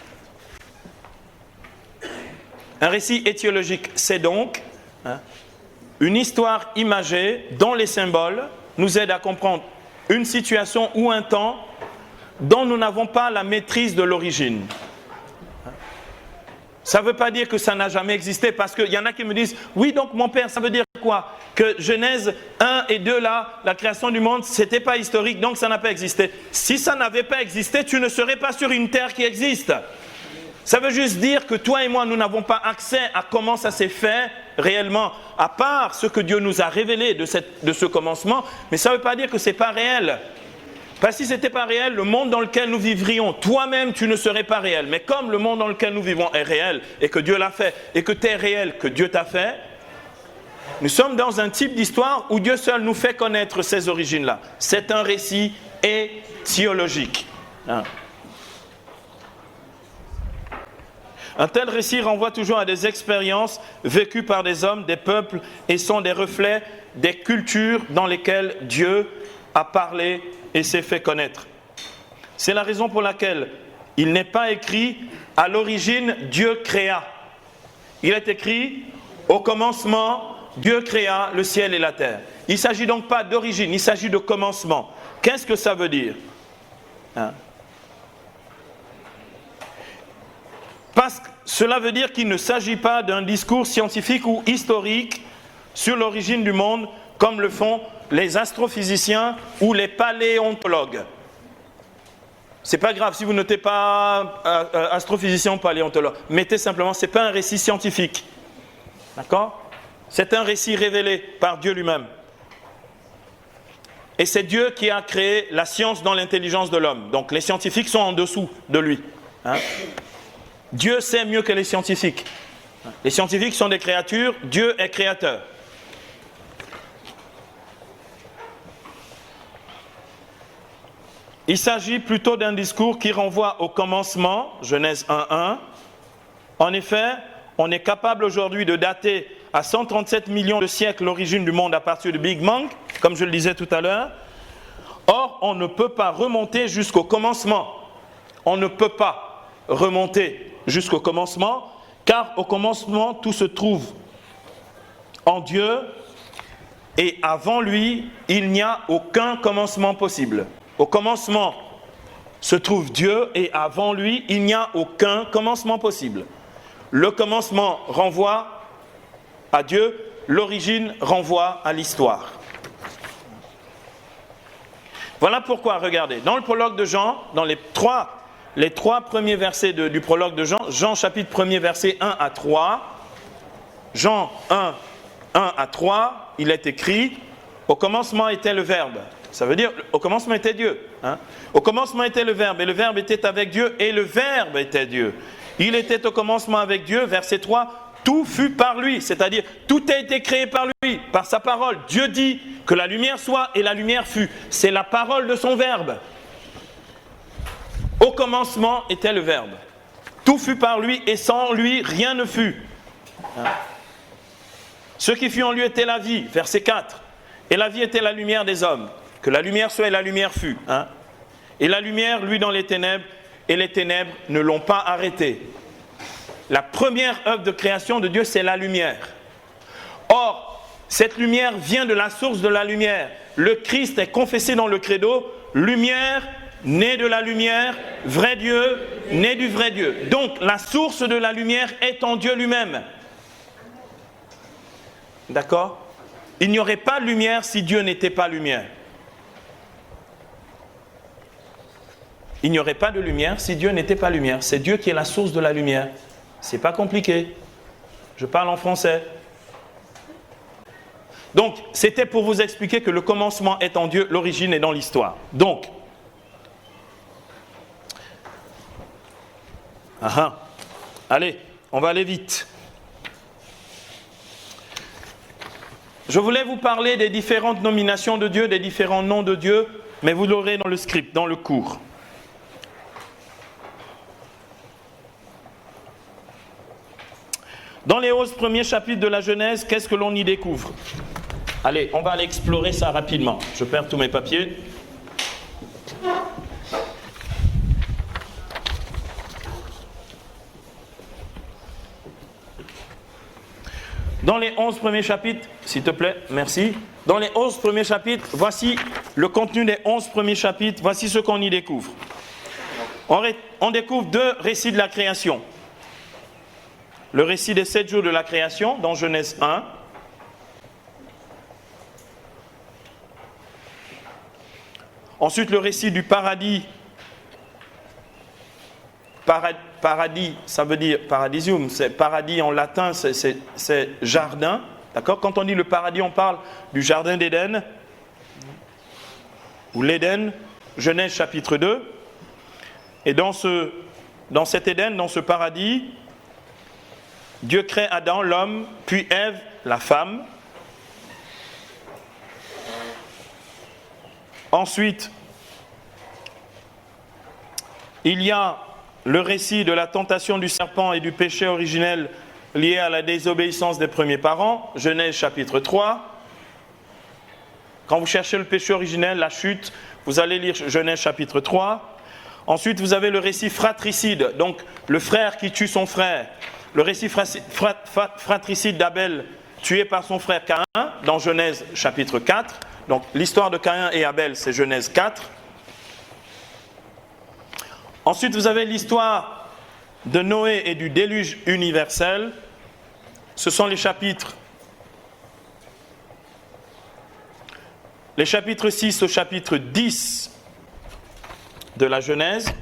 Un récit étiologique, c'est donc une histoire imagée dont les symboles nous aident à comprendre une situation ou un temps dont nous n'avons pas la maîtrise de l'origine. Ça ne veut pas dire que ça n'a jamais existé, parce qu'il y en a qui me disent « Oui, donc mon père, ça veut dire quoi? Que Genèse 1 et 2, là, la création du monde, ce n'était pas historique, donc ça n'a pas existé. Si ça n'avait pas existé, tu ne serais pas sur une terre qui existe. » Ça veut juste dire que toi et moi, nous n'avons pas accès à comment ça s'est fait réellement, à part ce que Dieu nous a révélé de ce commencement, mais ça ne veut pas dire que ce n'est pas réel. Parce que si ce n'était pas réel, le monde dans lequel nous vivrions, toi-même, tu ne serais pas réel. Mais comme le monde dans lequel nous vivons est réel, et que Dieu l'a fait, et que tu es réel, que Dieu t'a fait, nous sommes dans un type d'histoire où Dieu seul nous fait connaître ces origines-là. C'est un récit étiologique. Hein. Un tel récit renvoie toujours à des expériences vécues par des hommes, des peuples, et sont des reflets des cultures dans lesquelles Dieu a parlé et s'est fait connaître. C'est la raison pour laquelle il n'est pas écrit « à l'origine, Dieu créa ». Il est écrit « au commencement, Dieu créa le ciel et la terre ». Il ne s'agit donc pas d'origine, il s'agit de commencement. Qu'est-ce que ça veut dire? Hein? Parce que cela veut dire qu'il ne s'agit pas d'un discours scientifique ou historique sur l'origine du monde, comme le font les astrophysiciens ou les paléontologues. C'est pas grave si vous notez pas astrophysicien ou paléontologue. Mettez simplement, c'est pas un récit scientifique. D'accord? C'est un récit révélé par Dieu lui-même. Et c'est Dieu qui a créé la science dans l'intelligence de l'homme. Donc les scientifiques sont en dessous de lui. Hein? Dieu sait mieux que les scientifiques. Les scientifiques sont des créatures, Dieu est créateur. Il s'agit plutôt d'un discours qui renvoie au commencement, Genèse 1.1. En effet, on est capable aujourd'hui de dater à 137 millions de siècles l'origine du monde à partir du Big Bang, comme je le disais tout à l'heure. Or, on ne peut pas remonter jusqu'au commencement. On ne peut pas remonter jusqu'au commencement, car au commencement, tout se trouve en Dieu, et avant lui, il n'y a aucun commencement possible. Au commencement se trouve Dieu, et avant lui, il n'y a aucun commencement possible. Le commencement renvoie à Dieu, l'origine renvoie à l'histoire. Voilà pourquoi, regardez, dans le prologue de Jean, dans les trois premiers versets du prologue de Jean, Jean chapitre 1er verset 1 à 3, Jean 1, 1 à 3, il est écrit « Au commencement était le Verbe ». Ça veut dire « Au commencement était Dieu ». Au commencement était le Verbe, et le Verbe était avec Dieu, et le Verbe était Dieu. Il était au commencement avec Dieu, verset 3, tout fut par lui, c'est-à-dire tout a été créé par lui, par sa parole. Dieu dit que la lumière soit et la lumière fut. C'est la parole de son Verbe. Au commencement était le Verbe. Tout fut par lui et sans lui rien ne fut. Ce qui fut en lui était la vie, verset 4. Et la vie était la lumière des hommes. Que la lumière soit et la lumière fut. Et la lumière, lui, dans les ténèbres, et les ténèbres ne l'ont pas arrêté. La première œuvre de création de Dieu, c'est la lumière. Or, cette lumière vient de la source de la lumière. Le Christ est confessé dans le credo, lumière, né de la lumière, vrai Dieu, né du vrai Dieu. Donc, la source de la lumière est en Dieu lui-même. D'accord? Il n'y aurait pas de lumière si Dieu n'était pas lumière. Il n'y aurait pas de lumière si Dieu n'était pas lumière. C'est Dieu qui est la source de la lumière. C'est pas compliqué. Je parle en français. Donc, c'était pour vous expliquer que le commencement est en Dieu, l'origine est dans l'histoire. Donc, allez, on va aller vite. Je voulais vous parler des différentes nominations de Dieu, des différents noms de Dieu, mais vous l'aurez dans le script, dans le cours. Dans les 11 premiers chapitres de la Genèse, qu'est-ce que l'on y découvre? Allez, on va aller explorer ça rapidement. Je perds tous mes papiers. Dans les 11 premiers chapitres, s'il te plaît, merci. Dans les 11 premiers chapitres, voici le contenu des 11 premiers chapitres, voici ce qu'on y découvre. On découvre deux récits de la création. Le récit des 7 jours de la création, dans Genèse 1. Ensuite, le récit du paradis. Paradis, ça veut dire paradisium, c'est paradis en latin, c'est jardin. D'accord? Quand on dit le paradis, on parle du jardin d'Éden, ou l'Éden, Genèse chapitre 2. Et dans cet Éden, dans ce paradis, Dieu crée Adam, l'homme, puis Ève, la femme. Ensuite, il y a le récit de la tentation du serpent et du péché originel lié à la désobéissance des premiers parents, Genèse chapitre 3. Quand vous cherchez le péché originel, la chute, vous allez lire Genèse chapitre 3. Ensuite, vous avez le récit fratricide, donc le frère qui tue son frère. Le récit fratricide d'Abel, tué par son frère Caïn, dans Genèse chapitre 4. Donc l'histoire de Caïn et Abel, c'est Genèse 4. Ensuite, vous avez l'histoire de Noé et du déluge universel. Ce sont les chapitres 6 au chapitre 10 de la Genèse.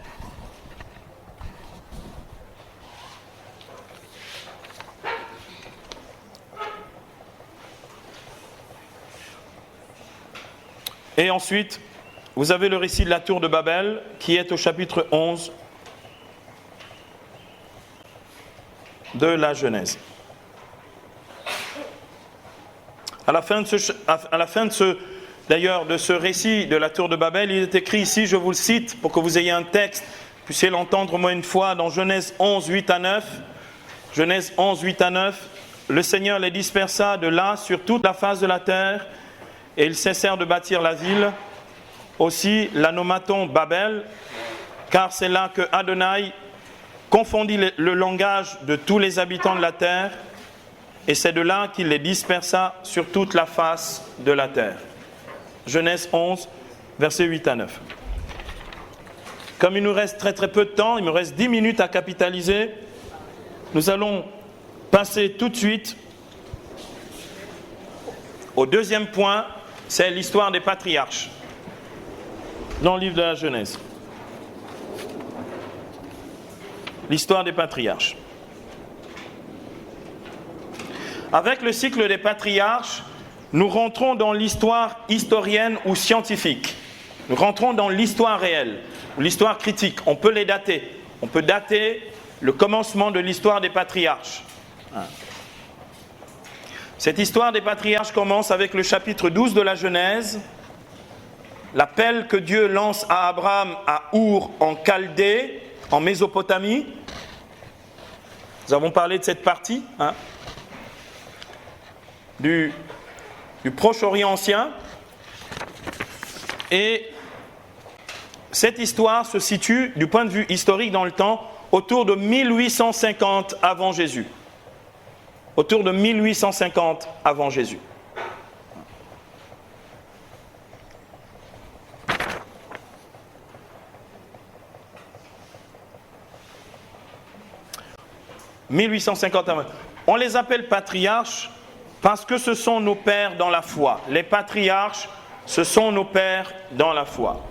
Et ensuite, vous avez le récit de la tour de Babel qui est au chapitre 11 de la Genèse. À la fin de ce récit de la tour de Babel, il est écrit ici, je vous le cite pour que vous ayez un texte, puissiez l'entendre au moins une fois, dans Genèse 11, 8 à 9. Genèse 11, 8 à 9. Le Seigneur les dispersa de là sur toute la face de la terre, et ils cessèrent de bâtir la ville. Aussi la nomma-t-on Babel, car c'est là que Adonai confondit le langage de tous les habitants de la terre, et c'est de là qu'il les dispersa sur toute la face de la terre. Genèse 11, versets 8 à 9. Comme il nous reste très peu de temps, il me reste 10 minutes à capitaliser, nous allons passer tout de suite au deuxième point, c'est l'histoire des patriarches, dans le livre de la Genèse. L'histoire des patriarches. Avec le cycle des patriarches, nous rentrons dans l'histoire historienne ou scientifique. Nous rentrons dans l'histoire réelle, ou l'histoire critique. On peut les dater. On peut dater le commencement de l'histoire des patriarches. Cette histoire des patriarches commence avec le chapitre 12 de la Genèse, l'appel que Dieu lance à Abraham à Our en Chaldée, en Mésopotamie. Nous avons parlé de cette partie du Proche-Orient ancien. Et cette histoire se situe, du point de vue historique dans le temps, autour de 1850 avant Jésus. Autour de 1850 avant Jésus. « 1850 avant. On les appelle patriarches parce que ce sont nos pères dans la foi. Les patriarches, ce sont nos pères dans la foi.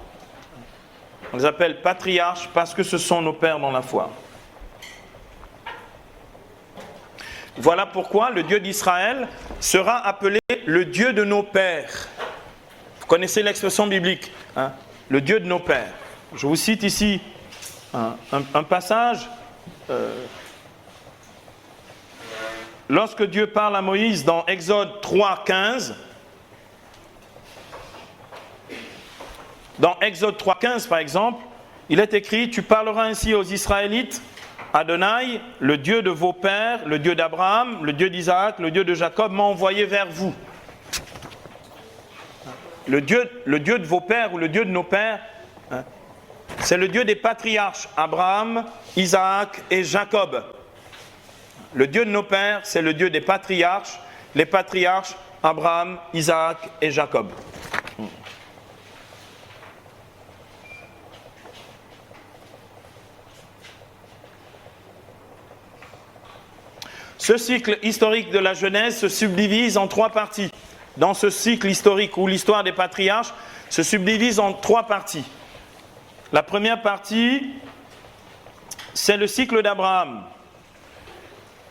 On les appelle patriarches parce que ce sont nos pères dans la foi. Voilà pourquoi le Dieu d'Israël sera appelé le Dieu de nos pères. Vous connaissez l'expression biblique, le Dieu de nos pères. Je vous cite ici un passage. Lorsque Dieu parle à Moïse dans Exode 3, 15, dans Exode 3, 15 par exemple, il est écrit « Tu parleras ainsi aux Israélites, Adonai, le Dieu de vos pères, le Dieu d'Abraham, le Dieu d'Isaac, le Dieu de Jacob, m'a envoyé vers vous. » Le Dieu de vos pères ou le Dieu de nos pères, c'est le Dieu des patriarches, Abraham, Isaac et Jacob. Le Dieu de nos pères, c'est le Dieu des patriarches, les patriarches, Abraham, Isaac et Jacob. Ce cycle historique de la Genèse se subdivise en trois parties. Dans ce cycle historique où l'histoire des patriarches se subdivise en trois parties. La première partie, c'est le cycle d'Abraham.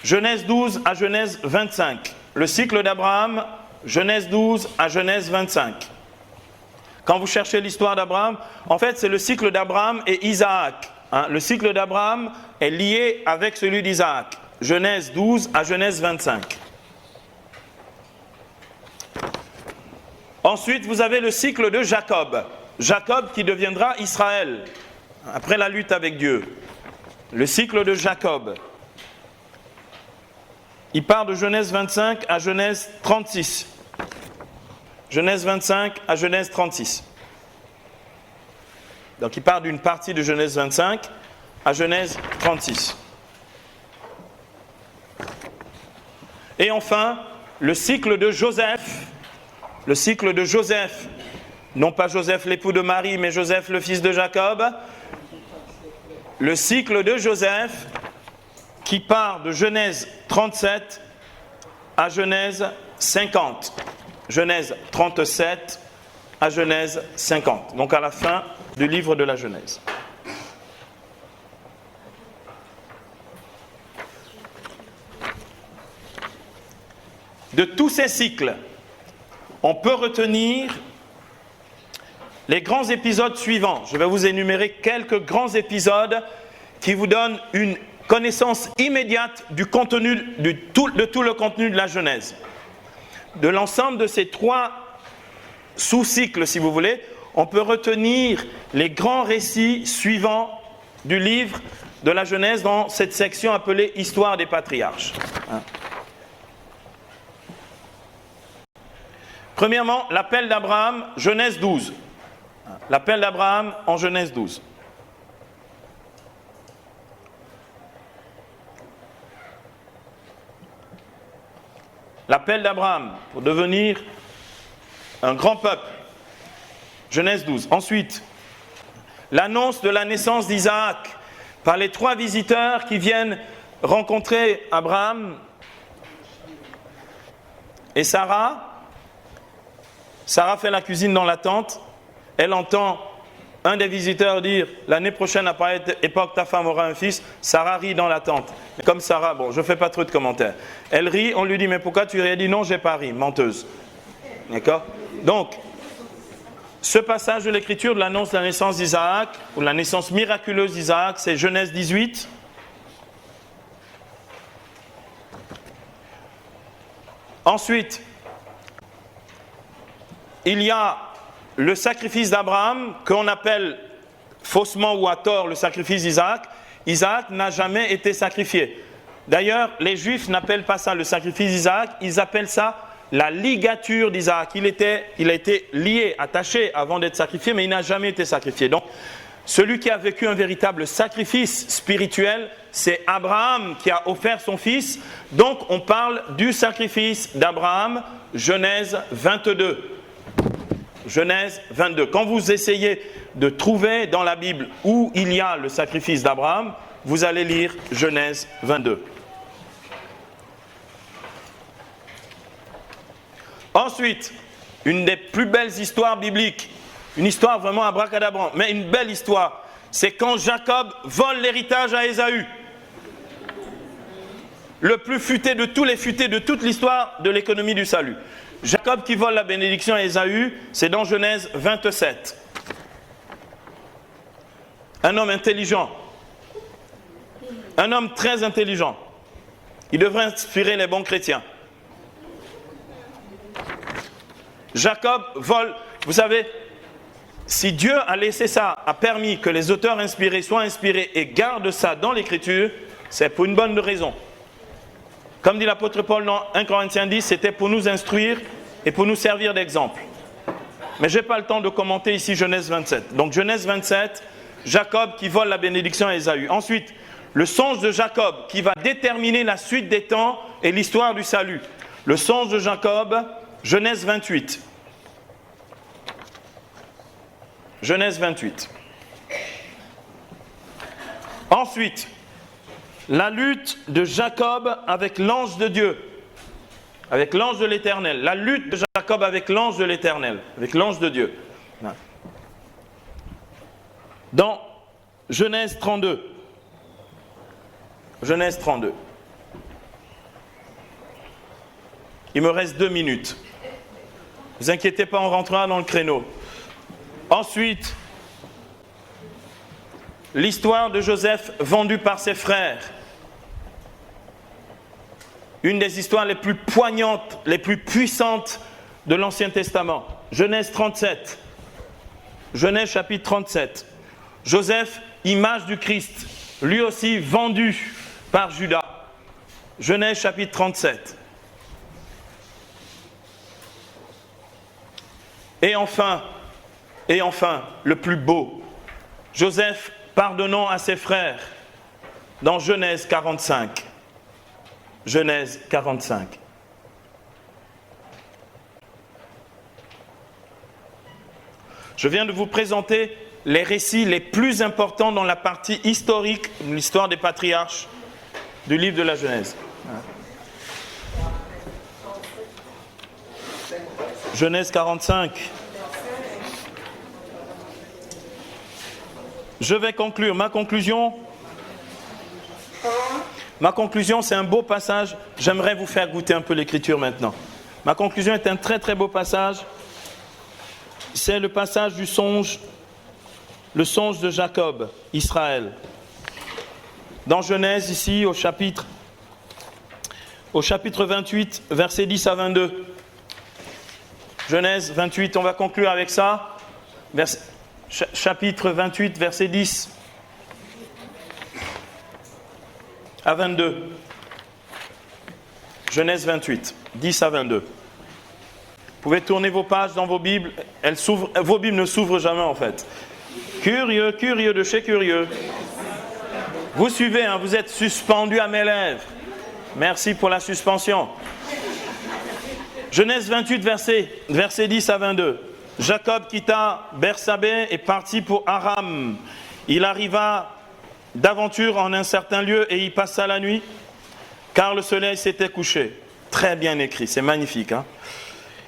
Genèse 12 à Genèse 25. Le cycle d'Abraham, Genèse 12 à Genèse 25. Quand vous cherchez l'histoire d'Abraham, en fait, c'est le cycle d'Abraham et Isaac. Le cycle d'Abraham est lié avec celui d'Isaac. Genèse 12 à Genèse 25. Ensuite, vous avez le cycle de Jacob. Jacob qui deviendra Israël, après la lutte avec Dieu. Le cycle de Jacob. Il part de Genèse 25 à Genèse 36. Genèse 25 à Genèse 36. Donc il part d'une partie de Genèse 25 à Genèse 36. Et enfin, le cycle de Joseph. Le cycle de Joseph. Non pas Joseph l'époux de Marie, mais Joseph le fils de Jacob. Le cycle de Joseph qui part de Genèse 37 à Genèse 50. Genèse 37 à Genèse 50. Donc à la fin du livre de la Genèse. De tous ces cycles, on peut retenir les grands épisodes suivants. Je vais vous énumérer quelques grands épisodes qui vous donnent une connaissance immédiate du contenu, de tout le contenu de la Genèse. De l'ensemble de ces trois sous-cycles, si vous voulez, on peut retenir les grands récits suivants du livre de la Genèse dans cette section appelée « Histoire des patriarches ». Premièrement, l'appel d'Abraham, Genèse 12. L'appel d'Abraham en Genèse 12. L'appel d'Abraham pour devenir un grand peuple. Genèse 12. Ensuite, l'annonce de la naissance d'Isaac par les trois visiteurs qui viennent rencontrer Abraham et Sarah. Sarah fait la cuisine dans la tente. Elle entend un des visiteurs dire « L'année prochaine, à pareille époque, ta femme aura un fils ». Sarah rit dans la tente. Comme Sarah, bon, je ne fais pas trop de commentaires. Elle rit, on lui dit « Mais pourquoi tu ris ?» Elle dit « Non, je n'ai pas ri, menteuse ». D'accord? Donc, ce passage de l'Écriture de l'annonce de la naissance d'Isaac, ou la naissance miraculeuse d'Isaac, c'est Genèse 18. Ensuite, il y a le sacrifice d'Abraham, qu'on appelle faussement ou à tort le sacrifice d'Isaac. Isaac n'a jamais été sacrifié. D'ailleurs, les Juifs n'appellent pas ça le sacrifice d'Isaac, ils appellent ça la ligature d'Isaac. Il a été lié, attaché avant d'être sacrifié, mais il n'a jamais été sacrifié. Donc, celui qui a vécu un véritable sacrifice spirituel, c'est Abraham qui a offert son fils. Donc, on parle du sacrifice d'Abraham, Genèse 22. Genèse 22. Quand vous essayez de trouver dans la Bible où il y a le sacrifice d'Abraham, vous allez lire Genèse 22. Ensuite, une des plus belles histoires bibliques, une histoire vraiment abracadabrante, mais une belle histoire, c'est quand Jacob vole l'héritage à Ésaü. Le plus futé de tous les futés de toute l'histoire de l'économie du salut. Jacob qui vole la bénédiction à Ésaü, c'est dans Genèse 27. Un homme intelligent, un homme très intelligent. Il devrait inspirer les bons chrétiens. Jacob vole, vous savez, si Dieu a laissé ça, a permis que les auteurs inspirés soient inspirés et gardent ça dans l'Écriture, c'est pour une bonne raison. Comme dit l'apôtre Paul dans 1 Corinthiens 10, c'était pour nous instruire et pour nous servir d'exemple. Mais je n'ai pas le temps de commenter ici Genèse 27. Donc Genèse 27, Jacob qui vole la bénédiction à Ésaü. Ensuite, le songe de Jacob qui va déterminer la suite des temps et l'histoire du salut. Le songe de Jacob, Genèse 28. Genèse 28. Ensuite, la lutte de Jacob avec l'ange de Dieu, avec l'ange de l'Éternel. La lutte de Jacob avec l'ange de l'Éternel, avec l'ange de Dieu. Dans Genèse 32. Genèse 32. Il me reste 2 minutes. Ne vous inquiétez pas, on rentrera dans le créneau. Ensuite, l'histoire de Joseph vendu par ses frères. Une des histoires les plus poignantes, les plus puissantes de l'Ancien Testament. Genèse 37. Genèse chapitre 37. Joseph, image du Christ, lui aussi vendu par Judas. Genèse chapitre 37. Et enfin, le plus beau, Joseph pardonnant à ses frères dans Genèse 45. Genèse 45. Je viens de vous présenter les récits les plus importants dans la partie historique de l'histoire des patriarches du livre de la Genèse. Genèse 45. Je vais conclure. Ma conclusion, c'est un beau passage. J'aimerais vous faire goûter un peu l'écriture maintenant. Ma conclusion est un très très beau passage. C'est le passage du songe, le songe de Jacob, Israël. Dans Genèse, ici, au chapitre 28, versets 10 à 22. Genèse 28, on va conclure avec ça. Chapitre 28, verset 10 à 22. Genèse 28, 10 à 22. Vous pouvez tourner vos pages dans vos Bibles. Vos Bibles ne s'ouvrent jamais en fait. Curieux de chez curieux. Vous suivez, hein, vous êtes suspendu à mes lèvres. Merci pour la suspension. Genèse 28, verset 10 à 22. Jacob quitta Bersabée et partit pour Aram. Il arriva d'aventure en un certain lieu et y passa la nuit, car le soleil s'était couché. Très bien écrit, c'est magnifique. Hein?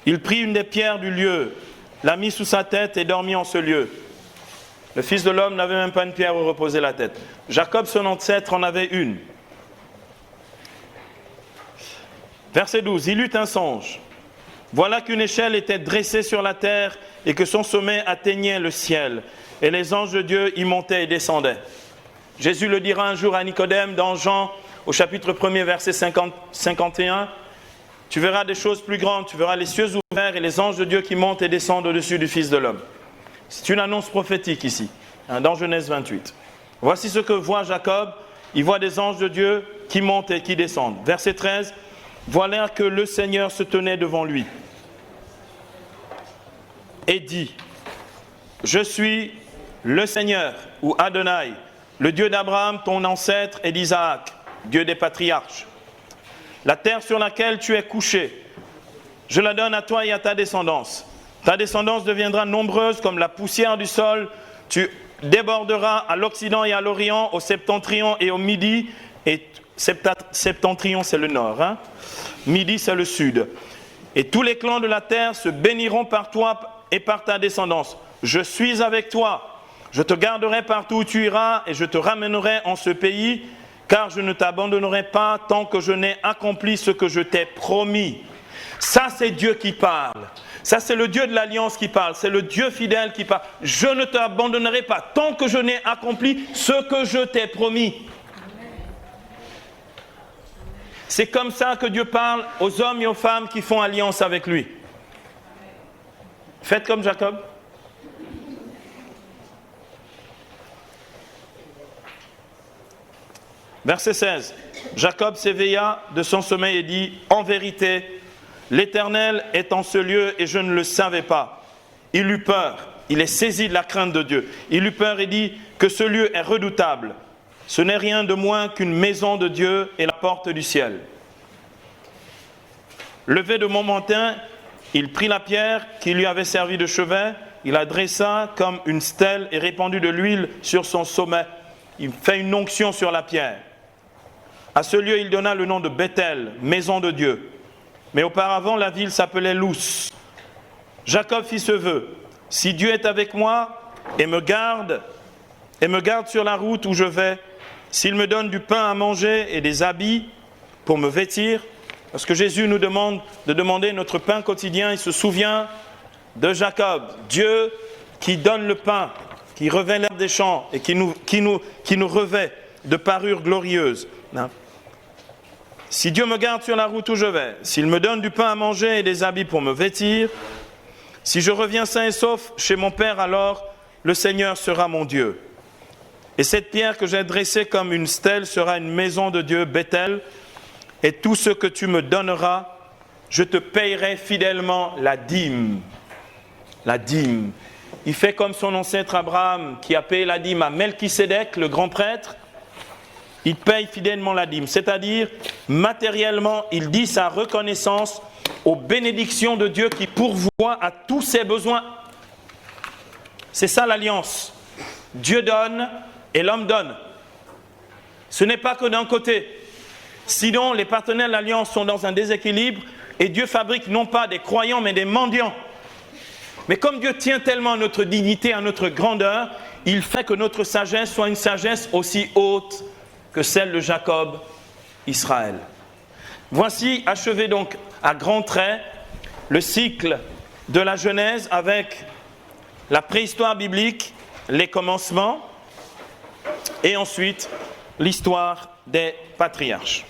Il prit une des pierres du lieu, l'a mis sous sa tête et dormit en ce lieu. Le Fils de l'homme n'avait même pas une pierre où reposer la tête. Jacob, son ancêtre, en avait une. Verset 12. Il eut un songe. Voilà qu'une échelle était dressée sur la terre et que son sommet atteignait le ciel. Et les anges de Dieu y montaient et descendaient. Jésus le dira un jour à Nicodème dans Jean, au chapitre 1er, verset 51. Tu verras des choses plus grandes, tu verras les cieux ouverts et les anges de Dieu qui montent et descendent au-dessus du Fils de l'homme. C'est une annonce prophétique ici, dans Genèse 28. Voici ce que voit Jacob. Il voit des anges de Dieu qui montent et qui descendent. Verset 13. Voilà que le Seigneur se tenait devant lui et dit, je suis le Seigneur, ou Adonai, le Dieu d'Abraham, ton ancêtre, et d'Isaac, Dieu des patriarches. La terre sur laquelle tu es couché, je la donne à toi et à ta descendance. Ta descendance deviendra nombreuse comme la poussière du sol. Tu déborderas à l'Occident et à l'Orient, au septentrion et au Midi. Et septentrion, c'est le nord. Midi, c'est le sud. Et tous les clans de la terre se béniront par toi et par ta descendance. Je suis avec toi. Je te garderai partout où tu iras et je te ramènerai en ce pays, car je ne t'abandonnerai pas tant que je n'ai accompli ce que je t'ai promis. Ça, c'est Dieu qui parle. Ça, c'est le Dieu de l'Alliance qui parle. C'est le Dieu fidèle qui parle. Je ne t'abandonnerai pas tant que je n'ai accompli ce que je t'ai promis. C'est comme ça que Dieu parle aux hommes et aux femmes qui font alliance avec lui. Faites comme Jacob. Verset 16. Jacob s'éveilla de son sommeil et dit, en vérité, l'Éternel est en ce lieu et je ne le savais pas. Il eut peur, il est saisi de la crainte de Dieu. Il eut peur et dit que ce lieu est redoutable. Ce n'est rien de moins qu'une maison de Dieu et la porte du ciel. Levé de bon matin, il prit la pierre qui lui avait servi de chevet, il la dressa comme une stèle et répandit de l'huile sur son sommet. Il fait une onction sur la pierre. À ce lieu, il donna le nom de Bethel, maison de Dieu. Mais auparavant, la ville s'appelait Luz. Jacob fit ce vœu. Si Dieu est avec moi et me garde sur la route où je vais, s'il me donne du pain à manger et des habits pour me vêtir, parce que Jésus nous demande de demander notre pain quotidien, il se souvient de Jacob, Dieu qui donne le pain, qui revêt l'herbe des champs et qui nous revêt de parures glorieuses. Si Dieu me garde sur la route où je vais, s'il me donne du pain à manger et des habits pour me vêtir, si je reviens sain et sauf chez mon Père, alors le Seigneur sera mon Dieu. Et cette pierre que j'ai dressée comme une stèle sera une maison de Dieu, Bethel, et tout ce que tu me donneras, je te payerai fidèlement la dîme. La dîme. Il fait comme son ancêtre Abraham qui a payé la dîme à Melchisédek, le grand prêtre. Il paye fidèlement la dîme, c'est-à-dire matériellement, il dit sa reconnaissance aux bénédictions de Dieu qui pourvoit à tous ses besoins. C'est ça l'alliance. Dieu donne et l'homme donne. Ce n'est pas que d'un côté. Sinon, les partenaires de l'alliance sont dans un déséquilibre et Dieu fabrique non pas des croyants mais des mendiants. Mais comme Dieu tient tellement à notre dignité, à notre grandeur, il fait que notre sagesse soit une sagesse aussi haute que celle de Jacob, Israël. Voici achevé donc à grands traits le cycle de la Genèse avec la préhistoire biblique, les commencements et ensuite l'histoire des patriarches.